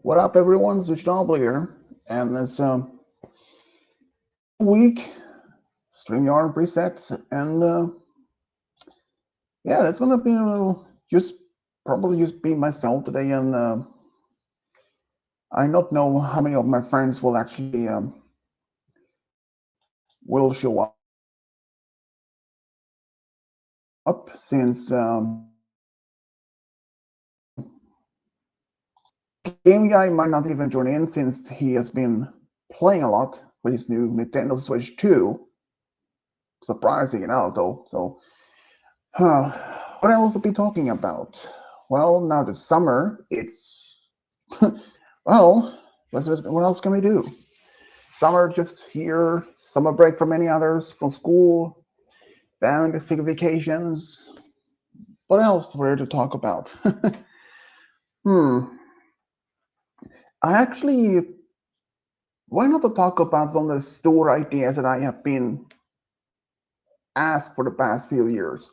What up, everyone? Switch here, and this week StreamYard presets, and yeah, it's gonna be a little just probably just be myself today, and I don't know how many of my friends will actually will show up since Game Guy might not even join in since he has been playing a lot with his new Nintendo Switch 2. Surprising enough, though. So, what else to be talking about? Well, now the summer, it's well, what else can we do? Summer just here, summer break for many others from school, fantastic vacations. What else were to talk about? hmm. I actually, why not to talk about some of the store ideas that I have been asked for the past few years?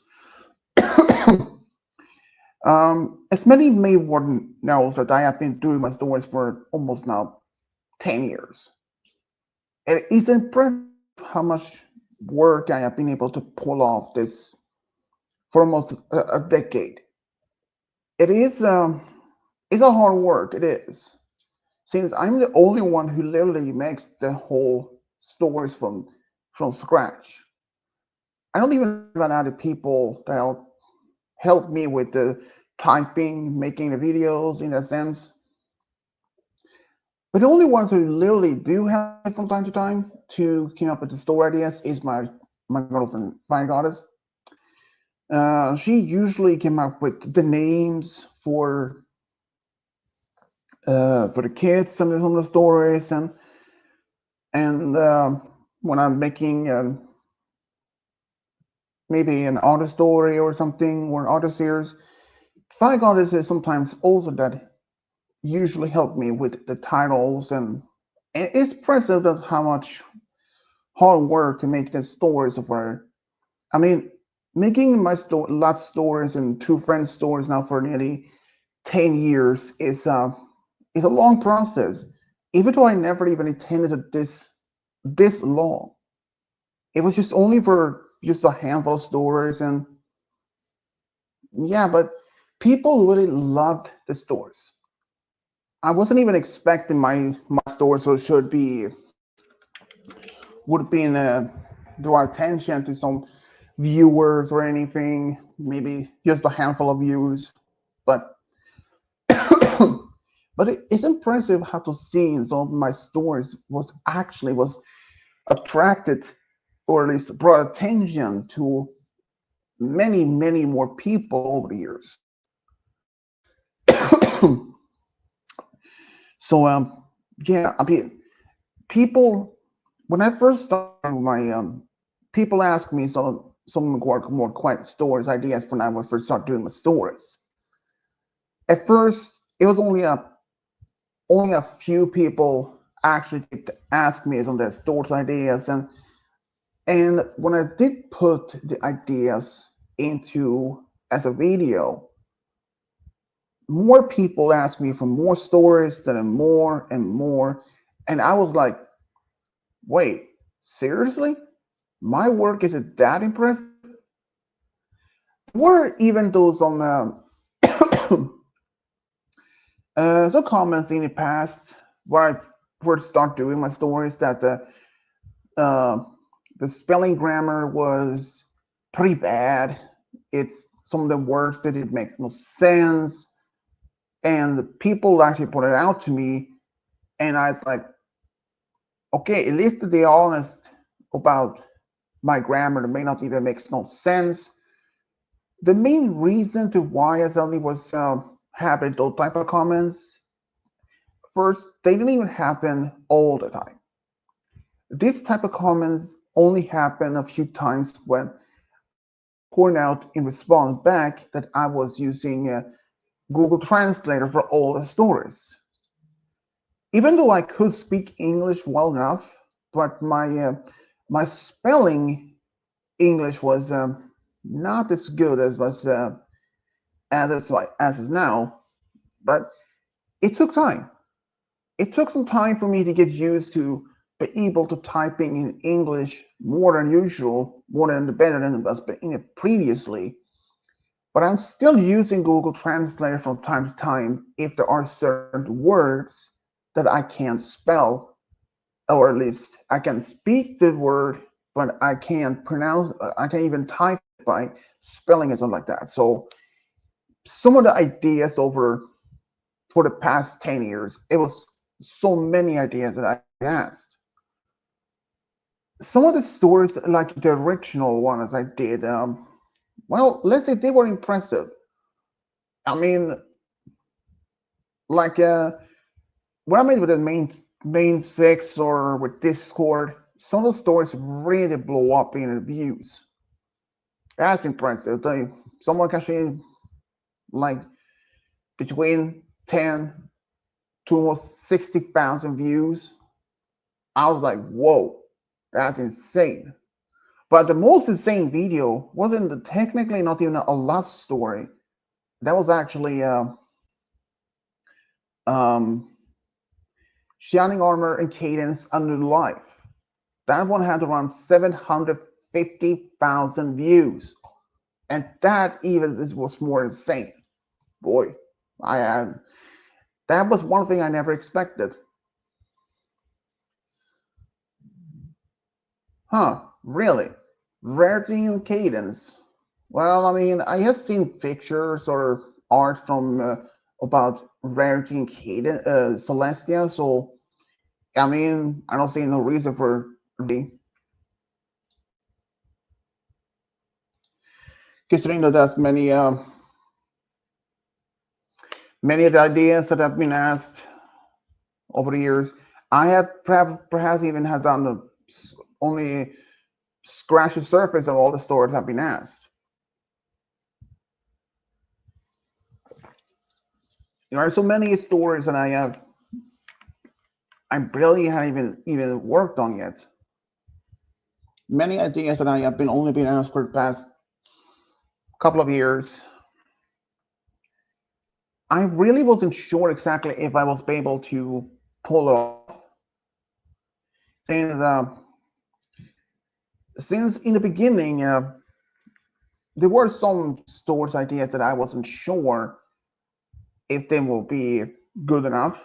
As many may one knows that I have been doing my stores for almost now 10 years. It is impressive how much work I have been able to pull off this for almost a decade. It is it's a hard work. It is, since I'm the only one who literally makes the whole stories from scratch. I don't even have any other people that help me with the typing, making the videos in that sense. But the only ones who literally do help me from time to time to come up with the story ideas is my girlfriend, Fine Goddess. She usually came up with the names for the kids, some of the stories, and when I'm making maybe an auto story or something or an auto series, Fine Goddess is sometimes also that usually help me with the titles, and it's impressive of how much hard work to make the stories of her. I mean, making my lot stories and True Friends stories now for nearly 10 years is a long process. Even though I never even intended it this long. It was just only for just a handful of stories, and yeah, but people really loved the stories. I wasn't even expecting my stories should be would be in draw attention to some viewers or anything, maybe just a handful of viewers. But but it's impressive how to see some of my stories was attracted or at least brought attention to many more people over the years. So yeah, I mean, people when I first started my people ask me some more quiet stories ideas when I would first start doing my stories. At first, it was only a few people actually did ask me some of their stories ideas, and when I did put the ideas into as a video, more people asked me for more stories than more and more, and I was like, wait, seriously? My work isn't that impressive? There were even those on some comments in the past where I first start doing my stories that uh, the spelling grammar was pretty bad. It's some of the words that it makes no sense, and the people actually put it out to me, and I was like, okay, at least they're honest about my grammar that may not even makes no sense. The main reason to why I suddenly was having those type of comments, first, they didn't even happen all the time. This type of comments only happen a few times when I would point out in response back that I was using Google Translator for all the stories. Even though I could speak English well enough, but my spelling English was not as good as was as is now. But it took time. It took some time for me to get used to be able to typing in English more than usual, more than better than it was in it previously. But I'm still using Google Translate from time to time if there are certain words that I can't spell, or at least I can speak the word, but I can't pronounce. I can't even type it by spelling it, something like that. So some of the ideas over for the past 10 years, it was so many ideas that I asked. Some of the stories, like the original ones I did, well, let's say they were impressive. I mean, like when I made with the main six or with Discord, some of the stories really blow up in the views. That's impressive. Someone can see like between 10 to almost 60,000 views. I was like, whoa, that's insane. But the most insane video wasn't technically not even a love story. That was actually um, Shining Armor and Cadence Under Life. That one had around 750,000 views. And that even was more insane. Boy, I had that was one thing I never expected. Huh, really? Rarity and Cadence. Well, I mean, I have seen pictures or art from about Rarity and Cadence, Celestia, so I mean, I don't see no reason for the considering that there's many of the ideas that have been asked over the years. I have perhaps even have done only scratch the surface of all the stories that have been asked. There are so many stories that I barely have even worked on yet. Many ideas that I have been only been asked for the past couple of years. I really wasn't sure exactly if I was able to pull it off. Since since in the beginning, there were some stories ideas that I wasn't sure if they will be good enough,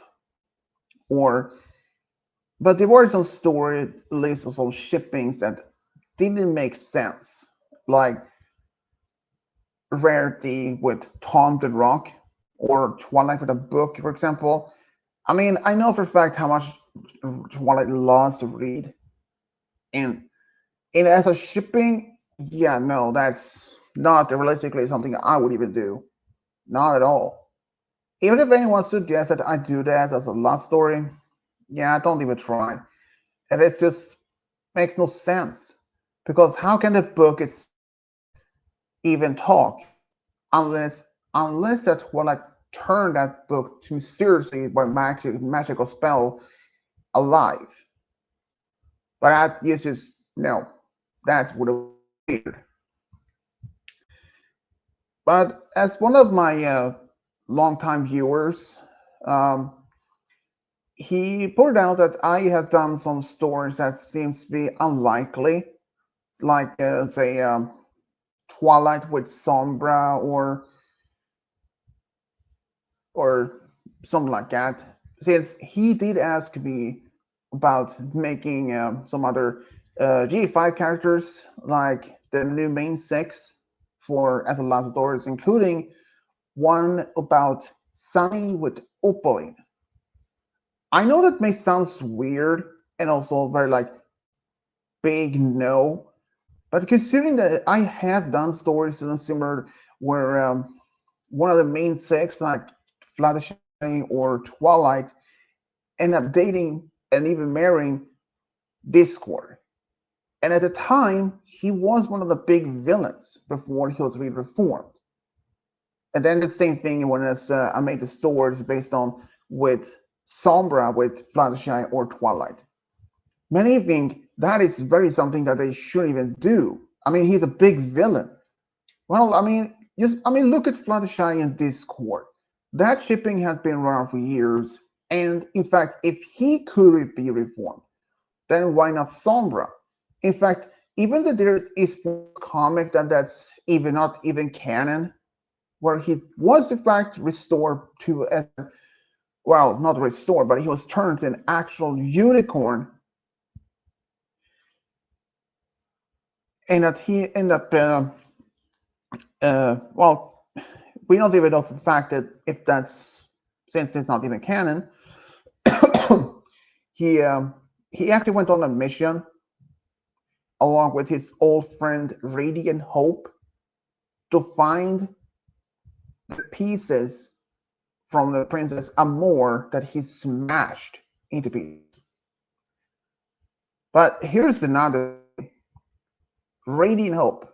or but there were some story lists of some shippings that didn't make sense, like Rarity with Taunted Rock or Twilight with a book, for example. I mean, I know for a fact how much Twilight loves to read, and as a shipping, yeah, no, that's not realistically something I would even do. Not at all. Even if anyone suggests that I do that as a love story, yeah, don't even try. And it's just makes no sense. Because how can the book even talk unless that will like turn that book to mysteriously by magical spell alive? But that is just no. That's what weird. But as one of my longtime viewers, um, he pointed out that I have done some stories that seems to be unlikely, like say Twilight with Sombra or something like that. Since he did ask me about making some other G5 characters, like the new main six for as a last stories, including one about Sunny with Opaline. I know that may sound weird and also very like big no, but considering that I have done stories in similar where one of the main six like Fluttershy or Twilight end up dating and even marrying Discord. And at the time, he was one of the big villains before he was reformed. And then the same thing when I made the stories based on with Sombra with Fluttershy or Twilight. Many think that is very something that they shouldn't even do. I mean, he's a big villain. Well, I mean, just I mean, look at Fluttershy and Discord. That shipping has been around for years. And in fact, if he could be reformed, then why not Sombra? In fact, even though there is one comic that's even not even canon, where he was in fact restored to as well, not restored, but he was turned to an actual unicorn, and that he ended up well, we don't even know for the fact that if that's, since it's not even canon, he he actually went on a mission along with his old friend Radiant Hope to find the pieces from the Princess Amor that he smashed into pieces. But here's another Radiant Hope.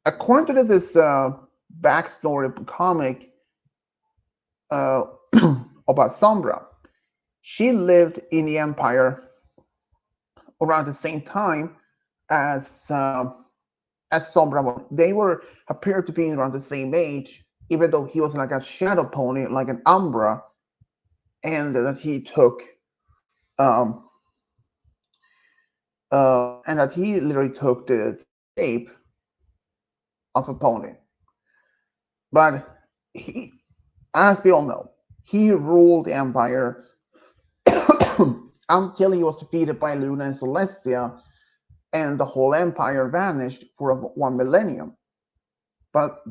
According to this backstory comic uh, about Sombra, she lived in the Empire around the same time as Sombra. They were appeared to be around the same age, even though he was like a shadow pony, like an Umbra, and that he took, um, and that he literally took the shape of a pony. But he, as we all know, he ruled the Empire until he was defeated by Luna and Celestia, and the whole Empire vanished for 1 millennium. But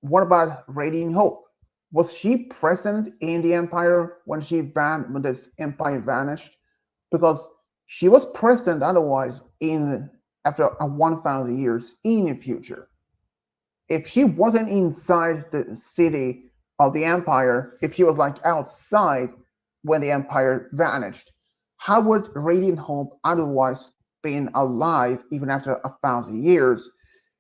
what about Radiant Hope? Was she present in the Empire when when this Empire vanished? Because she was present otherwise in after 1,000 years in the future. If she wasn't inside the city of the Empire, if she was like outside when the Empire vanished, how would Radiant Hope otherwise been alive even after 1,000 years?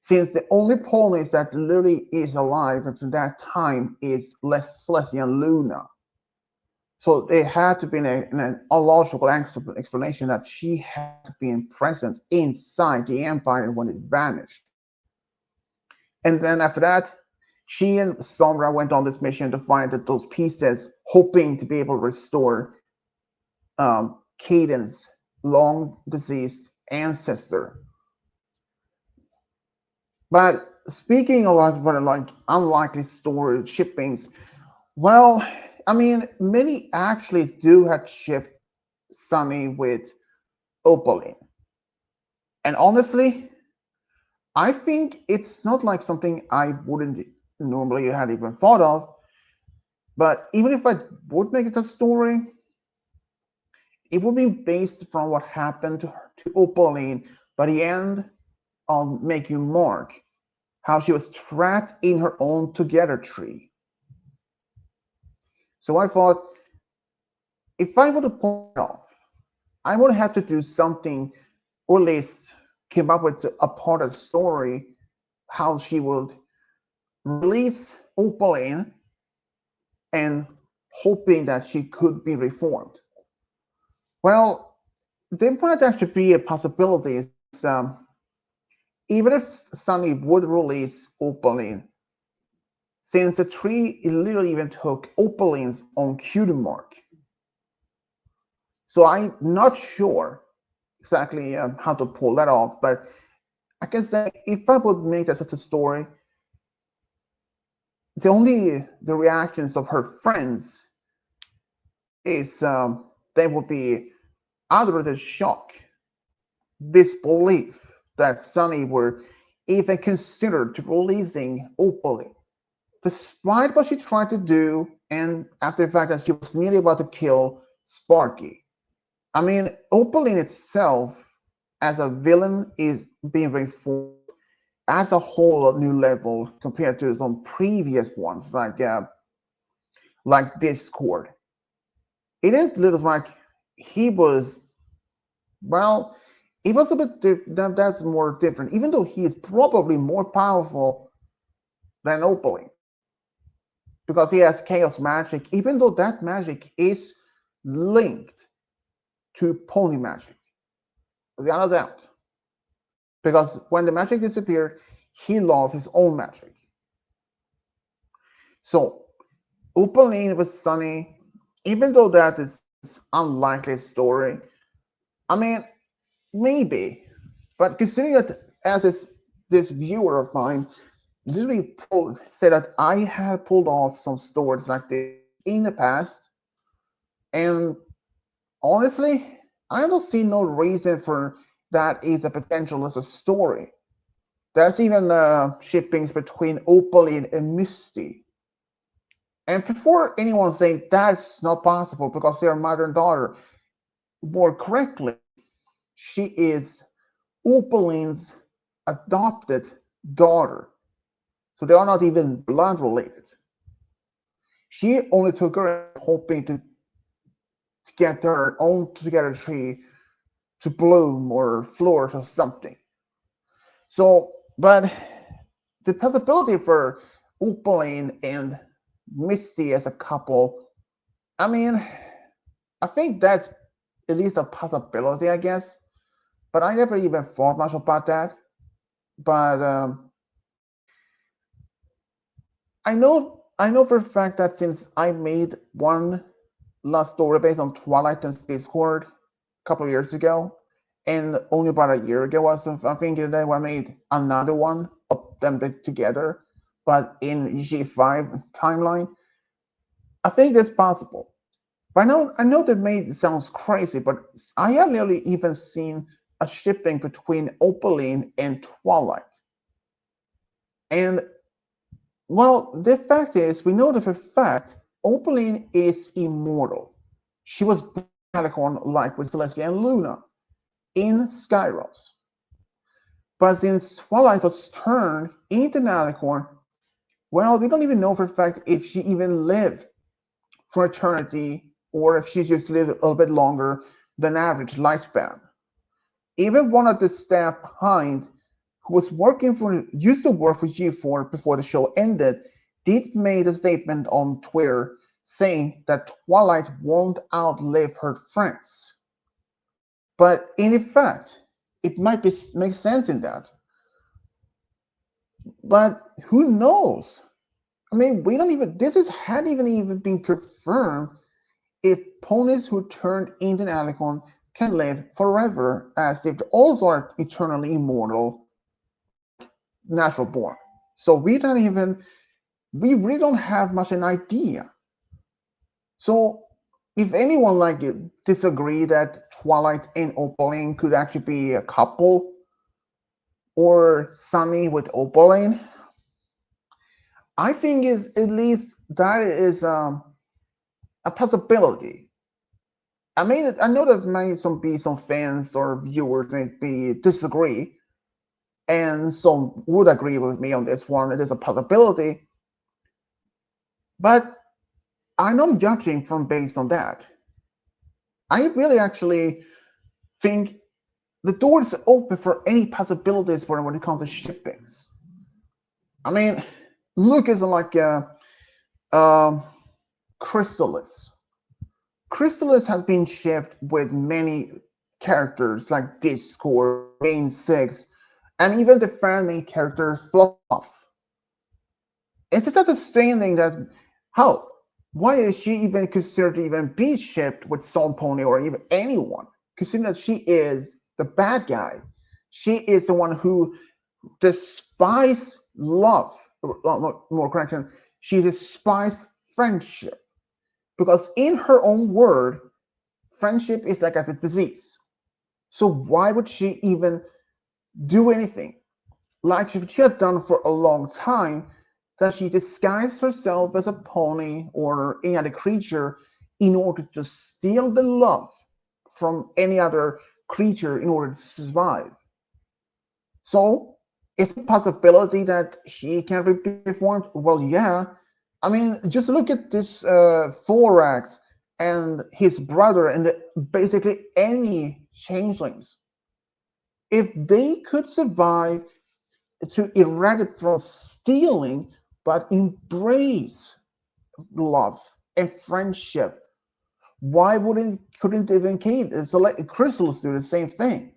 Since the only ponies that literally is alive from that time is Celestia and Luna. So there had to be a logical explanation that she had been present inside the Empire when it vanished. And then after that, she and Sombra went on this mission to find that those pieces, hoping to be able to restore Cadence' long deceased ancestor. But speaking of like unlikely story shippings, well, I mean, many actually do have shipped Sunny with Opaline. And honestly, I think it's not like something I wouldn't normally had even thought of. But even if I would make it a story, it would be based from what happened to Opaline by the end of Making Mark, how she was trapped in her own Together tree. So I thought, if I were to pull it off, I would have to do something, or at least came up with a part of the story, how she would release Opaline and hoping that she could be reformed. Well, there might actually be a possibility, even if Sunny would release Opaline, since the tree literally even took Opaline's own cutie mark. So I'm not sure exactly how to pull that off, but I can say if I would make that such a story, the reactions of her friends is they would be either the shock, disbelief that Sunny were even considered to releasing Opaline, despite what she tried to do, and after the fact that she was nearly about to kill Sparky. I mean, Opaline itself as a villain is being reformed as a whole new level compared to some previous ones like Discord. It looked like he was, well, it was a bit that's more different, even though he is probably more powerful than Opaline because he has chaos magic, even though that magic is linked to pony magic, without a doubt. Because when the magic disappeared, he lost his own magic. So Opaline with Sunny, even though that is unlikely story, I mean, maybe, but considering that as this viewer of mine literally said that I had pulled off some stories like this in the past, and honestly, I don't see no reason for that is a potential as a story. There's even shippings between Opaline and Misty. And before anyone saying that's not possible because they're mother and daughter, more correctly, she is Opaline's adopted daughter. So they are not even blood related. She only took her hoping to get her own together tree to bloom or flourish or something. So, but the possibility for Opaline and Misty as a couple, I mean, I think that's at least a possibility, I guess. But I never even thought much about that. But I know for a fact that since I made one last story based on Twilight and Discord a couple of years ago, and only about a year ago was I think that I made another one of them together, but in G5 timeline. I think that's possible. But I know that may sounds crazy, but I have nearly even seen a shipping between Opaline and Twilight. And well, the fact is, we know that for fact, Opaline is immortal. She was born Alicorn like with Celestia and Luna in Skyros. But since Twilight was turned into an Alicorn, well, we don't even know for a fact if she even lived for eternity or if she just lived a little bit longer than average lifespan. Even one of the staff behind who was working for used to work for G4 before the show ended did made a statement on Twitter saying that Twilight won't outlive her friends. But in effect, it might be make sense in that. But who knows? I mean, we don't even this is hadn't even been confirmed if ponies who turned into an alicorn can live forever as if they also are eternally immortal like natural born. So we really don't have much an idea. So if anyone like you disagree that Twilight and Opaline could actually be a couple or Sunny with Opaline, I think is at least that is a possibility. I know that may some fans or viewers may be disagree, and some would agree with me on this one. It is a possibility, but I'm not judging from based on that. I really actually think the door is open for any possibilities when it comes to shippings. I mean, look is like um, Chrysalis. Chrysalis has been shipped with many characters like Discord, Main Six, and even the fan main character Fluff. It's just like a strange thing that how why is she even considered to even be shipped with Salt Pony or even anyone? Considering that she is the bad guy, she is the one who despises love. More correction, she despises friendship because in her own word, friendship is like a disease. So why would she even do anything like she had done for a long time? That she disguised herself as a pony or any other creature in order to steal the love from any other creature in order to survive. So, is it a possibility that she can be reformed? Well, yeah. I mean, just look at this Thorax and his brother and basically any changelings. If they could survive to eradicate from stealing, but embrace love and friendship, why wouldn't couldn't even Kate so let Crystals do the same thing?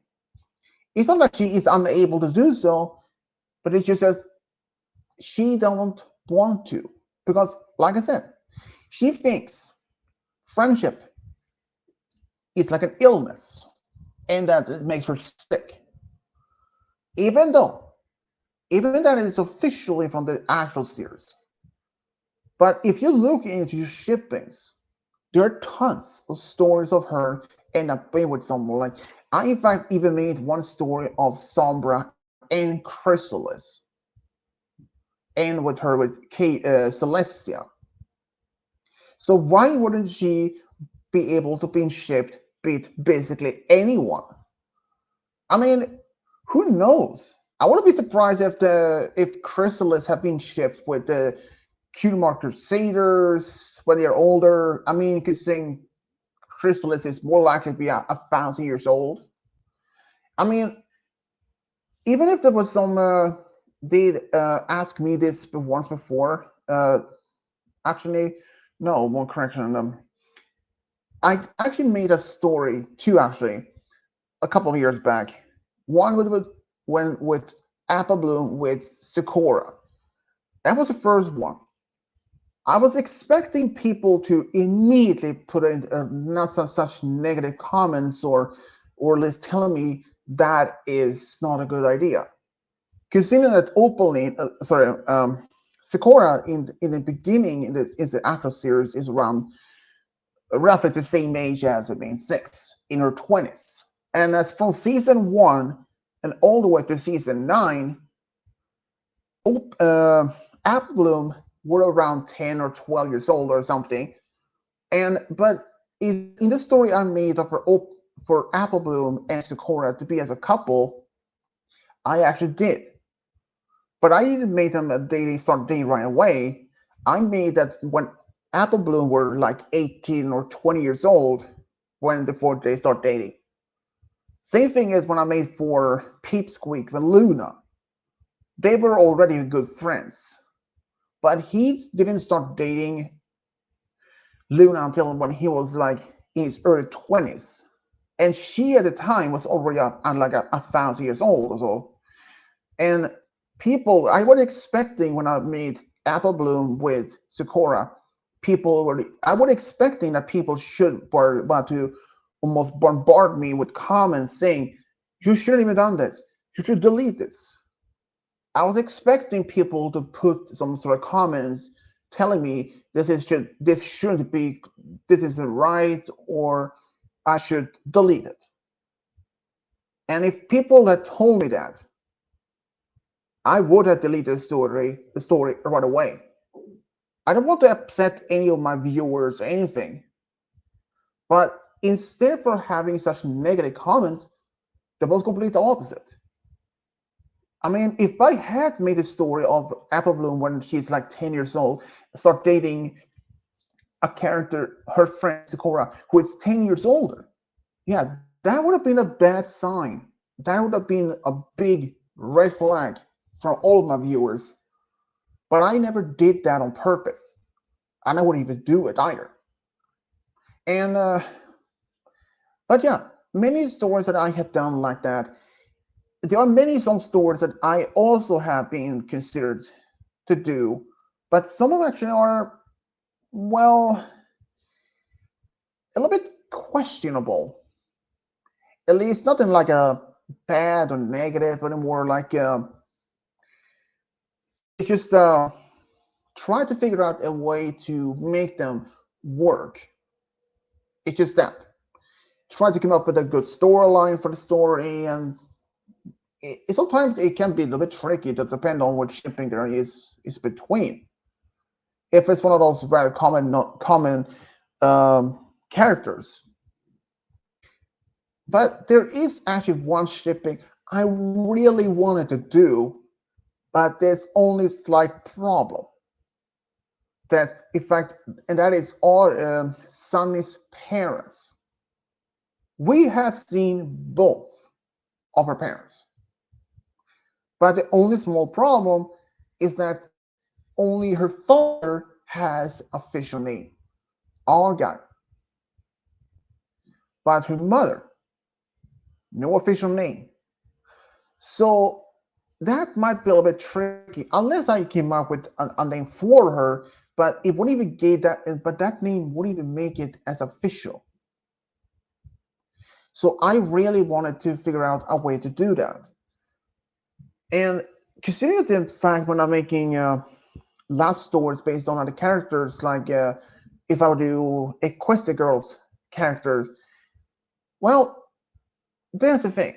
It's not that she is unable to do so, but it's just as she don't want to. Because like I said, She thinks friendship is like an illness and that it makes her sick. Even though, even that is officially from the actual series. But if you look into shippings, there are tons of stories of her end up being with someone. Like I, in fact, even made one story of Sombra and Chrysalis, and with her with Celestia. So why wouldn't she be able to be shipped with basically anyone? I mean, who knows? I wouldn't be surprised if Chrysalis had been shipped with the Cutemark Crusaders when they're older. I mean, considering Chrysalis is more likely to be 1,000 years old. I mean, even if there was some, they asked me this once before. Actually, no, more correction. I actually made a story too, actually, a couple of years back. One with Apple Bloom with Sakura. That was the first one. I was expecting people to immediately put in not such negative comments or at least telling me that is not a good idea. Considering that openly, Sakura in the beginning in the actual series is around roughly the same age as the main six, in her 20s. And as from season 1 and all the way to season 9, Apple Bloom were around 10 or 12 years old or something. But in the story I made for Apple Bloom and Sakura to be as a couple, I actually did. But I didn't make them that they start dating right away. I made that when Apple Bloom were like 18 or 20 years old before they start dating. Same thing as when I made for Peepsqueak with Luna. They were already good friends. But he didn't start dating Luna until when he was like in his early 20s. And she at the time was already like 1,000 years old or so. And people, I was expecting when I made Apple Bloom with Sakura, I was expecting that people should want to almost bombard me with comments saying, you shouldn't have done this. You should delete this. I was expecting people to put some sort of comments telling me this shouldn't be, this isn't right, or I should delete it. And if people had told me that, I would have deleted the story right away. I don't want to upset any of my viewers or anything. But instead of having such negative comments, that was completely opposite. I mean, if I had made a story of Apple Bloom when she's like 10 years old, start dating a character, her friend Sakura, who is 10 years older, yeah, that would have been a bad sign. That would have been a big red flag from all of my viewers. But I never did that on purpose. And I wouldn't even do it either. And but yeah, many stories that I have done like that. There are many some stories that I also have been considered to do, but some of them actually are, well, a little bit questionable. At least nothing like a bad or negative, but more like it's just try to figure out a way to make them work. It's just that. Try to come up with a good storyline for the story, and sometimes it can be a little bit tricky to depend on what shipping there is between. If it's one of those very common characters. But there is actually one shipping I really wanted to do, but there's only a slight problem. That, in fact, and that is all Sunny's parents. We have seen both of her parents. But the only small problem is that only her father has official name, Argyle. But her mother, no official name. So that might be a little bit tricky, unless I came up with a name for her but it wouldn't even get that. But that name wouldn't even make it as official. So I really wanted to figure out a way to do that. And considering the fact when I'm making last stories based on other characters, like if I would do Equestria Girls characters, well, there's the thing.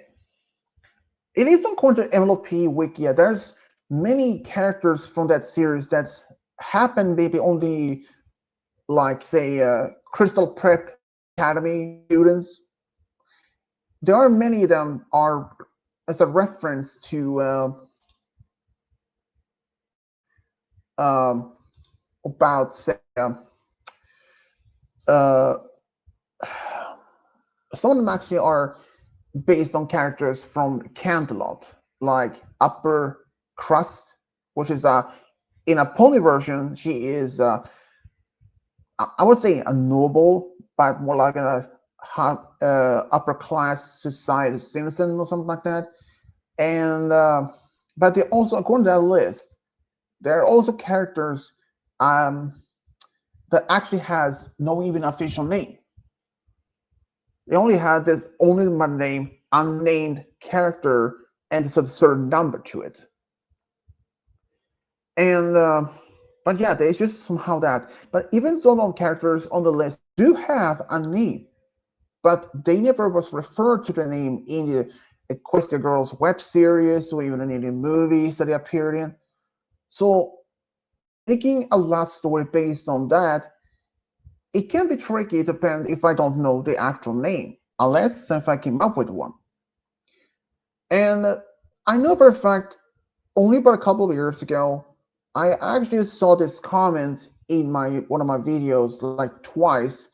At least according to MLP Wiki, there's many characters from that series that's happened maybe only like say Crystal Prep Academy students. There are many of them are as a reference to about say uh, some of them actually are based on characters from Canterlot, like Upper Crust, which is in a pony version she is I would say a noble, but more like a upper class society citizen or something like that. And but they also, according to that list, there are also characters that actually has no even official name. They only had this only my name, unnamed character, and a certain number to it. And but yeah, there's just somehow that. But even some of the characters on the list do have a name, but they never was referred to the name in the Equestria Girls web series or even in the movies that they appeared in. So making a love story based on that, it can be tricky depending if I don't know the actual name, unless if I came up with one. And I know for a fact, only about a couple of years ago, I actually saw this comment in my one of my videos like twice.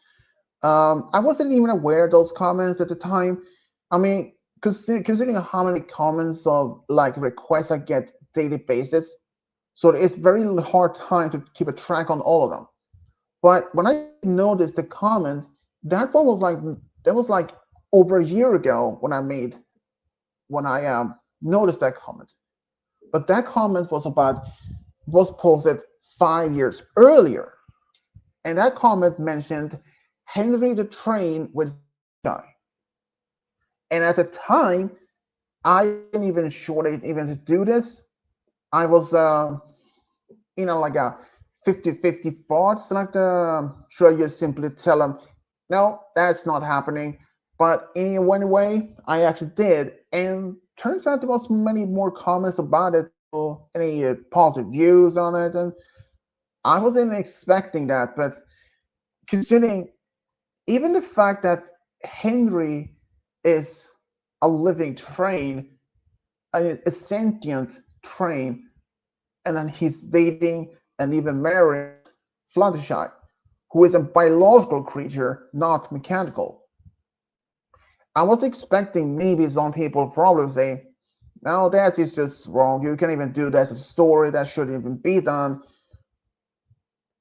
I wasn't even aware of those comments at the time. I mean, considering how many comments of like requests I get daily basis, so it's very hard time to keep a track on all of them. But when I noticed the comment, that was like over a year ago when I noticed that comment. But that comment was posted 5 years earlier, and that comment mentioned Henry the Train with Guy. And at the time, I didn't even sure even to do this. I was, like a 50-50 thoughts, like should I just simply tell them, no, that's not happening. But anyway, I actually did, and turns out there was many more comments about it, or any positive views on it, and I wasn't expecting that. But considering even the fact that Henry is a living train, a sentient train, and then he's dating and even marrying Fluttershy, who is a biological creature, not mechanical. I was expecting maybe some people probably say, no, that is just wrong. You can't even do that as a story. That shouldn't even be done.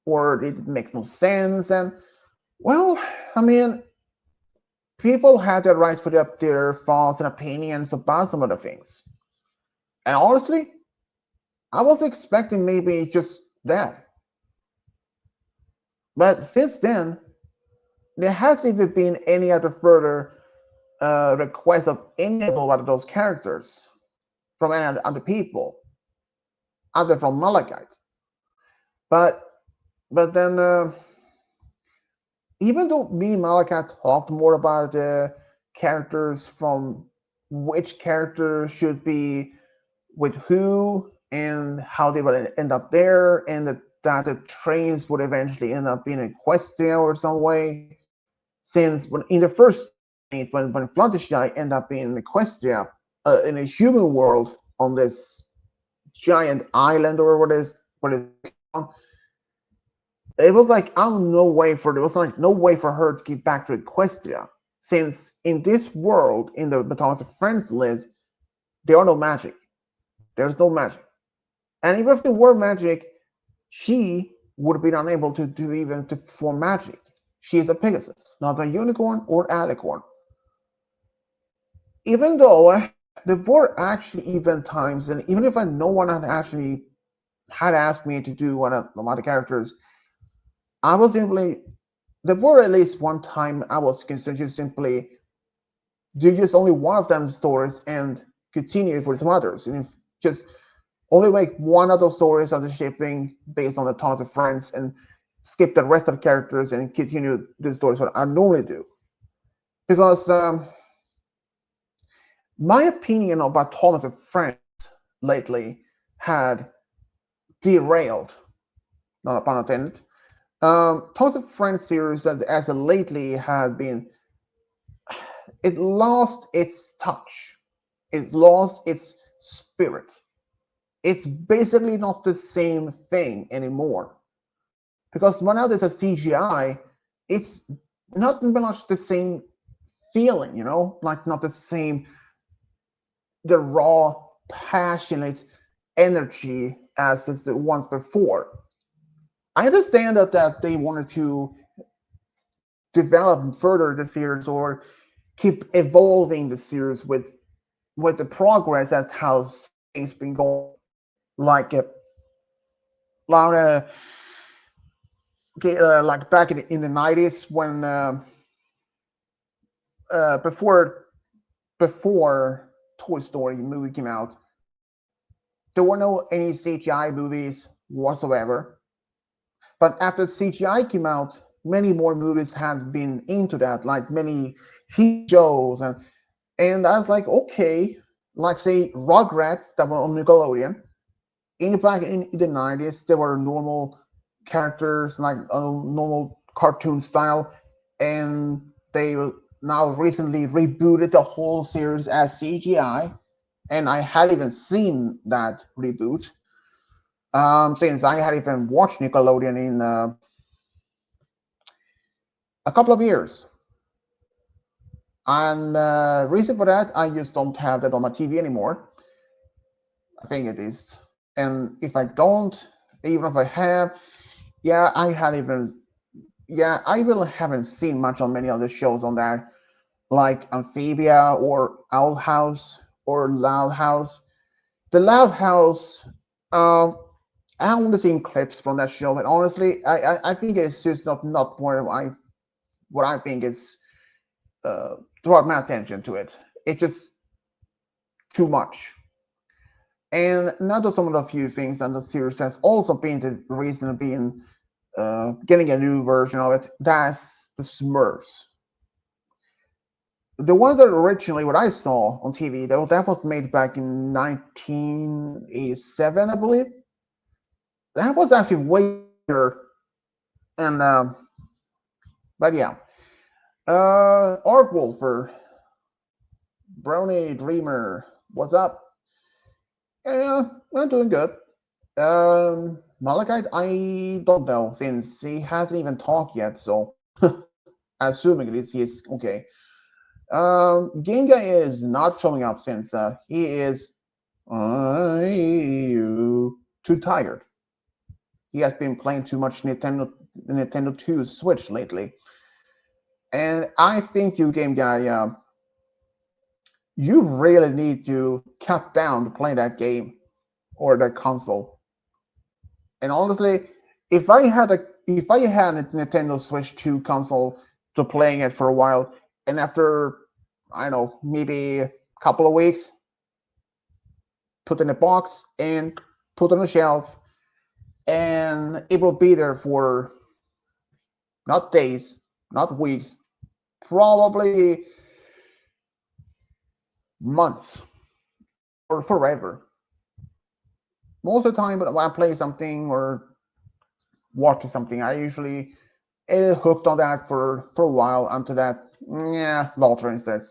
Or it makes no sense. And, well, I mean, people had the right to put up their thoughts and opinions about some of the things. And honestly, I was expecting maybe just that. But since then, there hasn't even been any other further requests of any of those characters from any other people, other from Malachite. But then, even though me and Malachite talked more about the characters from which character should be with who and how they would end up there, and that the trains would eventually end up in Equestria or some way. Since when in the first when Fluttershy end up in Equestria, in a human world on this giant island or what is it was like there was like no way for her to get back to Equestria, since in this world in the Battalions of Friends list there are no magic. There's no magic. And even if there were magic, she would have been unable to do even to perform magic. She is a Pegasus, not a unicorn or alicorn. Even though there were actually even times, and even if no one had actually had asked me to do one of the characters, I was simply there were at least one time I was considered just simply do just only one of them stories and continue for some others, and if just only make one of those stories of the shipping based on the tons of friends and skip the rest of the characters and continue the stories what I normally do. Because my opinion about Thomas and Friends lately had derailed, not a pun intended. Thomas and Friends series as of lately had been, it lost its touch. It's lost its spirit. It's basically not the same thing anymore. Because when now there's a CGI, it's not much the same feeling, like not the same, the raw, passionate energy as the ones before. I understand that they wanted to develop further the series or keep evolving the series with the progress. That's how things been going. Like lot like back in the 90s when before Toy Story movie came out, there were no any CGI movies whatsoever. But after CGI came out, many more movies have been into that, like many TV shows, and I was like, okay, like say Rugrats that were on Nickelodeon. Back in the 90s, there were normal characters, like normal cartoon style, and they now recently rebooted the whole series as CGI, and I hadn't even seen that reboot since I had even watched Nickelodeon in a couple of years. And reason for that, I just don't have that on my TV anymore. I think it is. And if I don't, even if I have, yeah, I really haven't seen much on many other shows on there, like Amphibia or Owl House or Loud House. The Loud House, um, I only seen clips from that show, but honestly, I think it's just not what I think is draw my attention to it. It's just too much. And another some of the few things that the series has also been the reason being getting a new version of it. That's the Smurfs. The ones that originally what I saw on TV that was made back in 1987, I believe. That was actually way better. And but yeah, Arc Wolfer, Brony Dreamer, what's up? Yeah, I'm doing good. Malachite, I don't know since he hasn't even talked yet, so assuming at least he's okay. Ginga is not showing up since he is too tired. He has been playing too much Nintendo 2 Switch lately, and I think you game guy, you really need to cut down to play that game or that console. And honestly, if I had a Nintendo Switch 2 console to playing it for a while, and after I don't know maybe a couple of weeks, put in a box and put on a shelf, and it will be there for not days, not weeks, probably months or forever. Most of the time, when I play something or watch something, I usually hooked on that for a while until that, yeah, Lauter instead.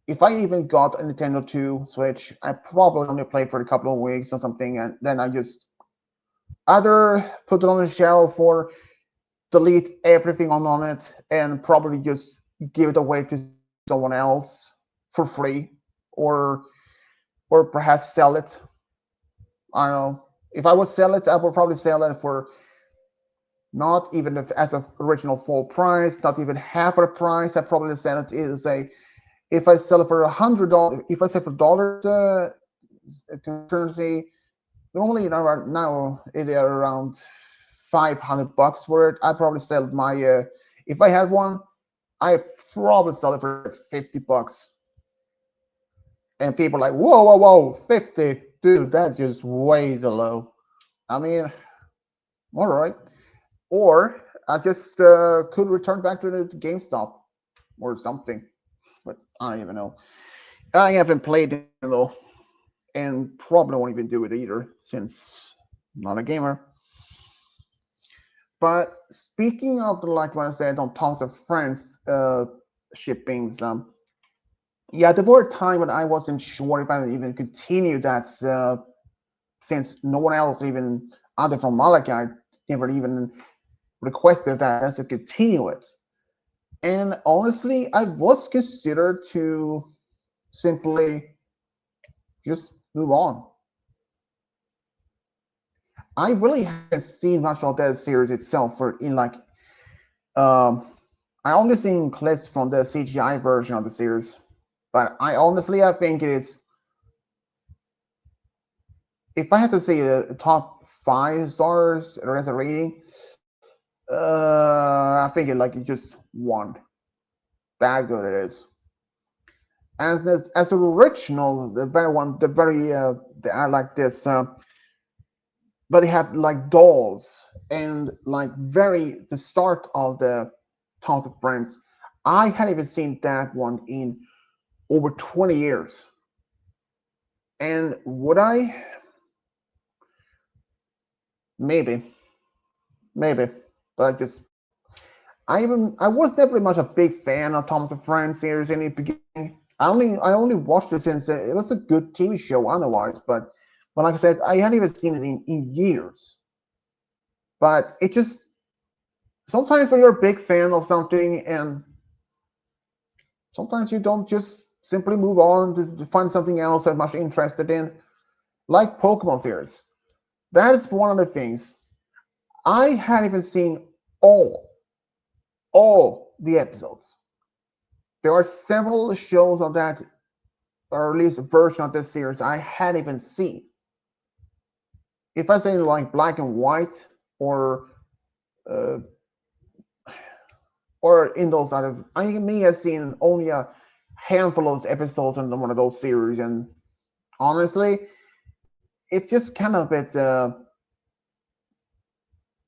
If I even got a Nintendo 2 Switch, I probably only played for a couple of weeks or something, and then I just either put it on the shelf or delete everything on it and probably just give it away to someone else for free or perhaps sell it. I don't know. If I would sell it, I would probably sell it for not even as an original full price, not even half of the price. I probably sell it is a if I sell it for $100, if I sell for dollars currency, normally right now it is around $500 for it. I probably sell my if I had one, I probably sell it for $50. And people are like, whoa, whoa, whoa, 50, dude, that's just way too low. I mean, all right. Or I just could return back to the GameStop or something. But I don't even know. I haven't played it though, and probably won't even do it either since I'm not a gamer. But speaking of like what I said on Tons of Friends shippings, yeah, there were a time when I wasn't sure if I would even continue that since no one else, even other from Malachi, never even requested that as to continue it. And honestly, I was considered to simply just move on. I really haven't seen much of that series itself for in like um I only seen clips from the CGI version of the series. But I think it is if I had to say a top 5 stars as a rating, I think it like it just one. That good it is. As the original, the very one, the very I like this, but it had like dolls and like very the start of the Tons of Friends. I hadn't even seen that one in over 20 years. And would I? Maybe, maybe, but I was never much a big fan of Thomas and Friends series in the beginning. I only watched it since it was a good TV show otherwise, but like I said, I hadn't even seen it in years. But it just sometimes when you're a big fan of something and sometimes you don't just simply move on to find something else I'm much interested in, like Pokemon series. That is one of the things I hadn't even seen all all the episodes. There are several shows of that, or at least a version of this series I hadn't even seen. If I say like Black and White or uh, or in those other, I may have seen only a handful of episodes in one of those series, and honestly, it's just kind of a bit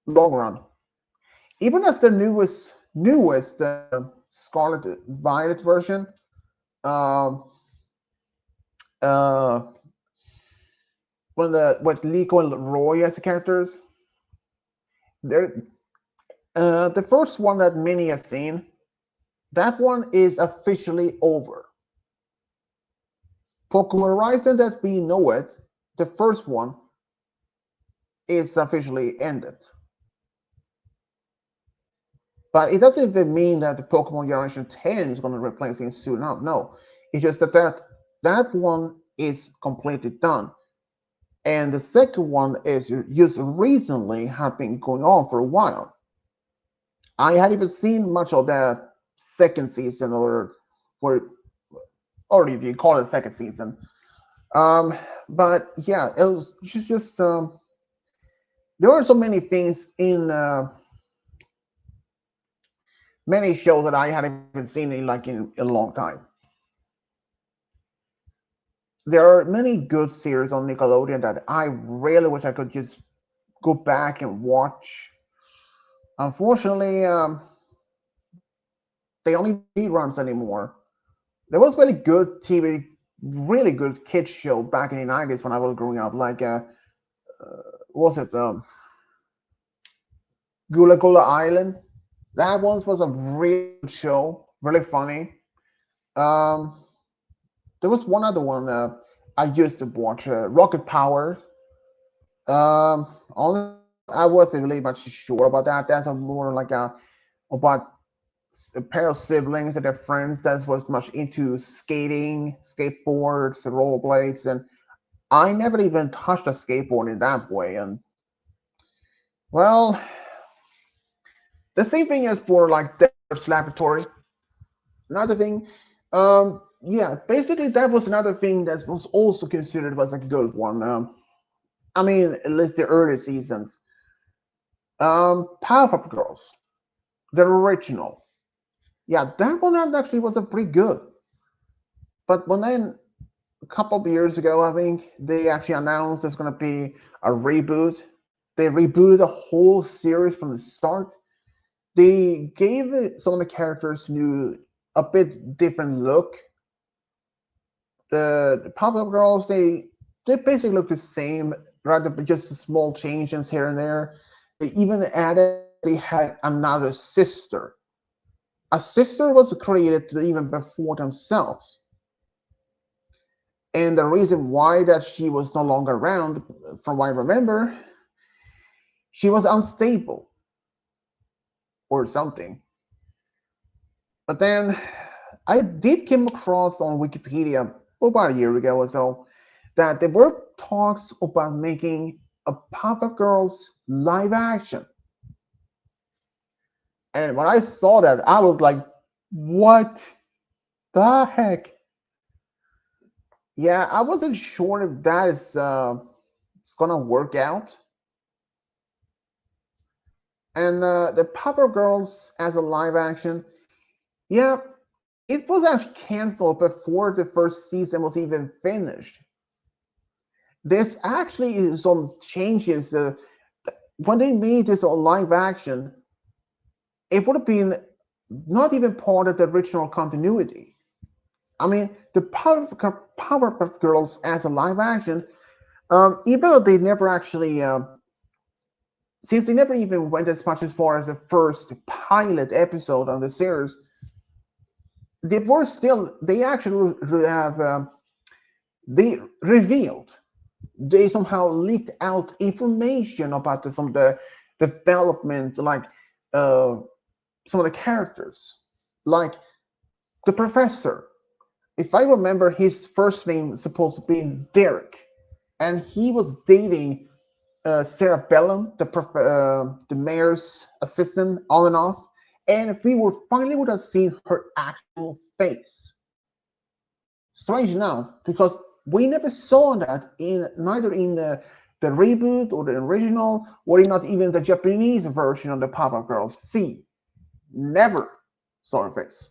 long run. Even as the newest Scarlet Violet version, um, uh, when the with Liko and Roy as the characters, they're the first one that many have seen, that one is officially over. Pokemon Horizon as we know it, the first one is officially ended. But it doesn't even mean that the Pokemon Generation 10 is going to replace it soon enough. No, it's just that one is completely done. And the second one is just recently have been going on for a while. I hadn't even seen much of that second season for or if you call it second season. Um, but yeah, it was just there are so many things in many shows that I hadn't even seen in a long time. There are many good series on Nickelodeon that I really wish I could just go back and watch. Unfortunately, they only reruns anymore. There was really good TV, really good kids show back in the 90s when I was growing up. Like, was it Gula Gula Island? That was a real show, really funny. Um, there was one other one I used to watch, Rocket Power. Only I wasn't really much sure about that. That's a more like a about a pair of siblings and their friends that was much into skating, skateboards, rollerblades, and I never even touched a skateboard in that way. And well, the same thing as for like Dexter's Laboratory. Another thing, yeah, basically that was another thing that was also considered was a good one. I mean, at least the early seasons. Powerpuff Girls, the original. Yeah, that one actually was a pretty good. But when then a couple of years ago, I think they actually announced there's going to be a reboot. They rebooted the whole series from the start. They gave some of the characters new, a bit different look. The Powerpuff Girls, they basically look the same, rather but just small changes here and there. They even added that they had another sister. A sister was created even before themselves. And the reason why that she was no longer around, from what I remember, she was unstable or something. But then I did come across on Wikipedia about a year ago or so that there were talks about making a Papa Girls live action. And when I saw that, I was like, what the heck? Yeah, I wasn't sure if that is it's gonna work out. And the Papa Girls as a live action, yeah, it was actually canceled before the first season was even finished. There's actually some changes. When they made this on live action, it would have been not even part of the original continuity. I mean, the Powerpuff Girls as a live action, even though they never actually, since they never even went as much as far as the first pilot episode on the series, they actually have, they revealed, they somehow leaked out information about some of the development, like uh, some of the characters, like the professor. If I remember, his first name was supposed to be Derek, and he was dating Sarah Bellum, the mayor's assistant, on and off. And if we were finally would have seen her actual face, strange enough, because we never saw that in neither in the reboot or the original, or not even the Japanese version of the Papa Girls. See, never saw her face.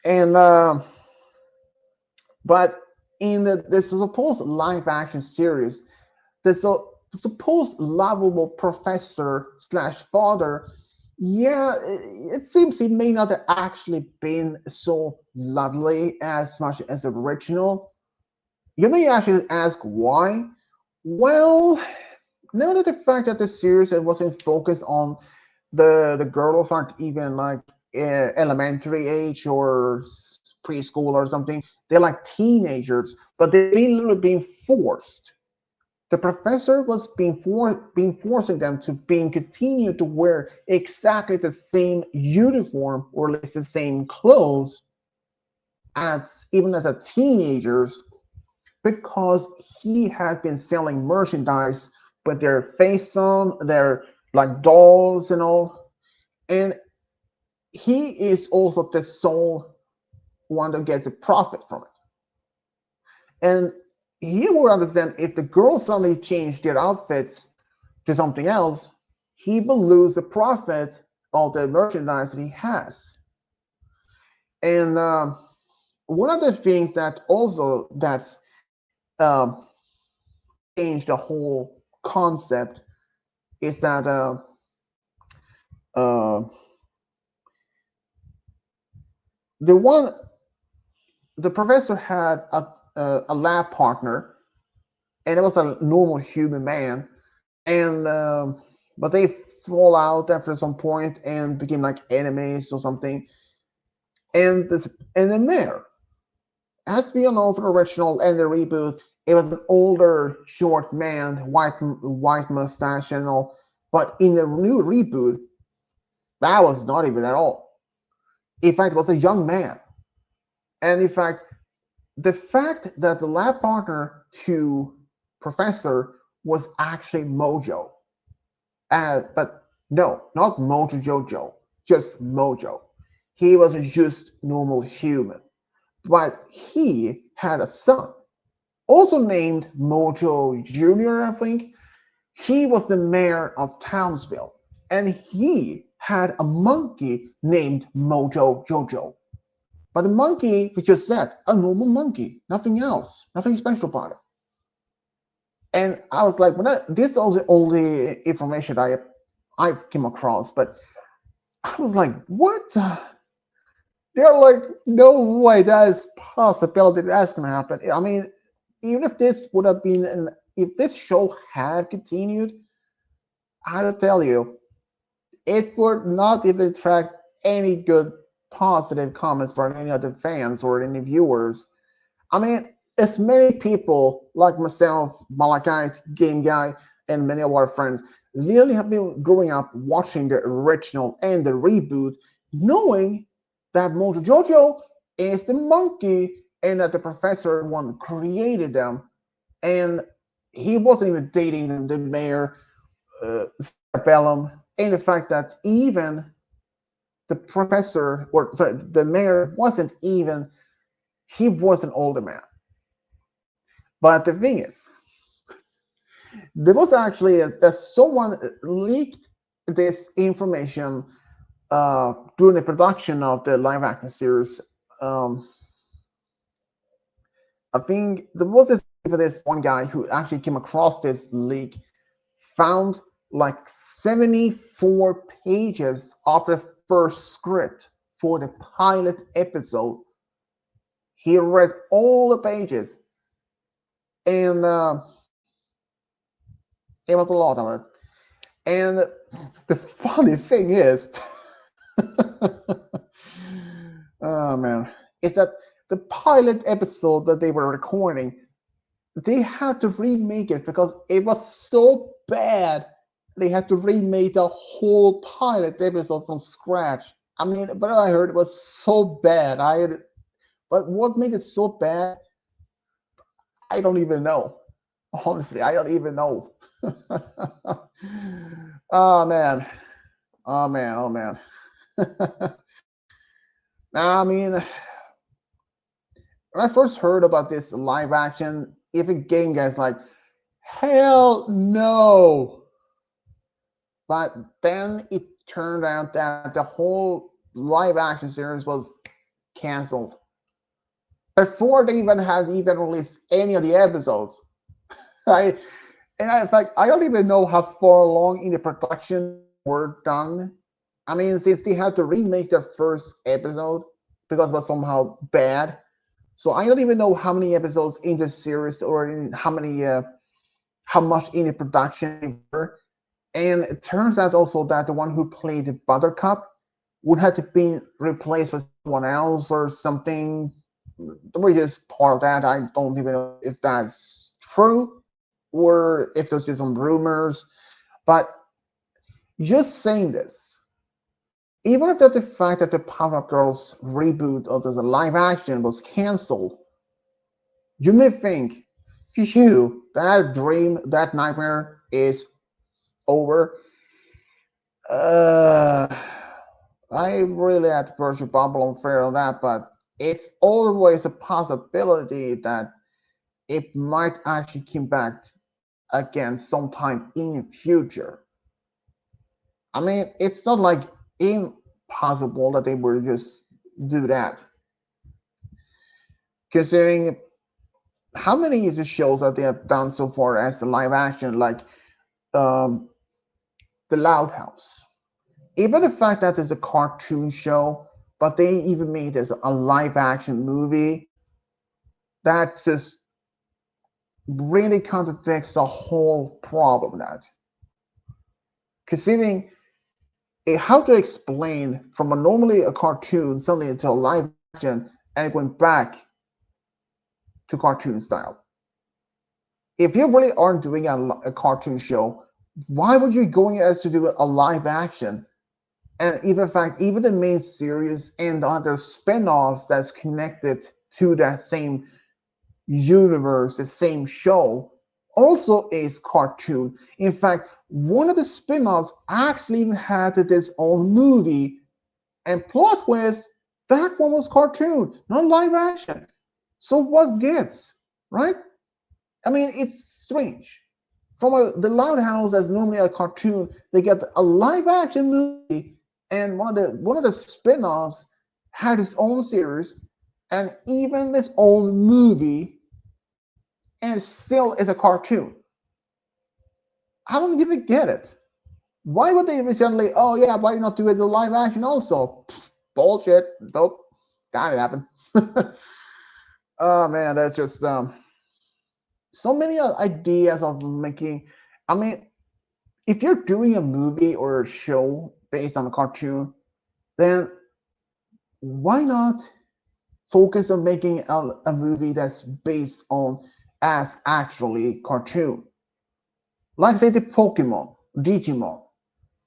And but in the supposed live action series, the supposed lovable professor slash father, yeah, it seems he may not have actually been so lovely as much as the original. You may actually ask why. Well, now that the fact that the series wasn't focused on the girls aren't even like elementary age or preschool or something. They're like teenagers, but they're being literally being forced. The professor was being forcing them to being continue to wear exactly the same uniform or at least the same clothes as even as a teenagers, because he has been selling merchandise with their face on, their like dolls and all. And he is also the sole one that gets a profit from it. And he will understand if the girls suddenly change their outfits to something else, he will lose the profit of the merchandise that he has. And one of the things that also that's um, changed the whole concept is that uh, the one the professor had a lab partner, and it was a normal human man, and but they fall out after some point and became like enemies or something. And the mayor, as we all know from the original and the reboot, it was an older, short man, white mustache and all. But in the new reboot, that was not even at all. In fact, it was a young man. And in fact, the fact that the lab partner to Professor was actually Mojo. But no, not Mojo Jojo, just Mojo. He was just normal human. But he had a son, also named Mojo Jr., I think. He was the mayor of Townsville, and he had a monkey named Mojo Jojo. But the monkey was just that, a normal monkey, nothing else, nothing special about it. And I was like, this is the only information I came across, but I was like, what? They're like, no way, that is possibility that's gonna happen. I mean, even if this would have been if this show had continued, I will tell you, it would not even attract any good positive comments from any of the fans or any viewers. I mean, as many people like myself, Malachite, Game Guy, and many of our friends really have been growing up watching the original and the reboot, knowing that Mojo Jojo is the monkey and that the professor one created them, and he wasn't even dating the mayor, Bellum, and the fact that even the professor, or sorry, the mayor wasn't even, he was an older man. But the thing is, there was actually that someone leaked this information during the production of the live action series. Um, I think there was this one guy who actually came across this leak, found like 74 pages of the first script for the pilot episode. He read all the pages, and it was a lot of it. And the funny thing is, oh man, is that the pilot episode that they were recording, they had to remake it because it was so bad. They had to remake the whole pilot episode from scratch. I mean, but I heard it was so bad. But what made it so bad? I don't even know. Honestly, I don't even know. Oh man, oh man, oh man. I mean, when I first heard about this live action, even game guys like, hell no. But then it turned out that the whole live action series was canceled before they even had even released any of the episodes. I in fact, I don't even know how far along in the production they were done. I mean, since they had to remake their first episode because it was somehow bad, so I don't even know how many episodes in the series or in how much in the production they were. And it turns out also that the one who played Buttercup would have to be replaced with someone else or something. The way is part of that, I don't even know if that's true or if there's just some rumors. But just saying this, even if that the fact that the Powerpuff Girls reboot of the live action was canceled, you may think, phew, that dream, that nightmare is over. Uh, I really had to burst your bubble unfair on that, but it's always a possibility that it might actually come back again sometime in the future. I mean, it's not like impossible that they would just do that, considering how many of the shows that they have done so far as the live action, like um, The Loud House. Even the fact that there's a cartoon show, but they even made this a live action movie, that's just really contradicts the whole problem. That considering how to explain from a normally a cartoon suddenly into a live action and going back to cartoon style. If you really aren't doing a cartoon show, why would you going as to do a live action? And even in fact, even the main series and the other spin-offs that's connected to that same universe, the same show, also is cartoon. In fact, one of the spin-offs actually even had its own movie, and plot twist, that one was cartoon, not live action. So what gives, right? I mean, it's strange. the Lighthouse that's normally a cartoon, they get a live action movie, and one of the spin-offs had its own series and even its own movie, and still is a cartoon. I don't even get it. Why would they suddenly? Oh yeah, why not do it as a live action also? Pfft, bullshit. Nope, that didn't happen. Oh man, that's just so many ideas of making. I mean, if you're doing a movie or a show based on a cartoon, then why not focus on making a movie that's based on as actually cartoon? Like say the Pokemon, Digimon,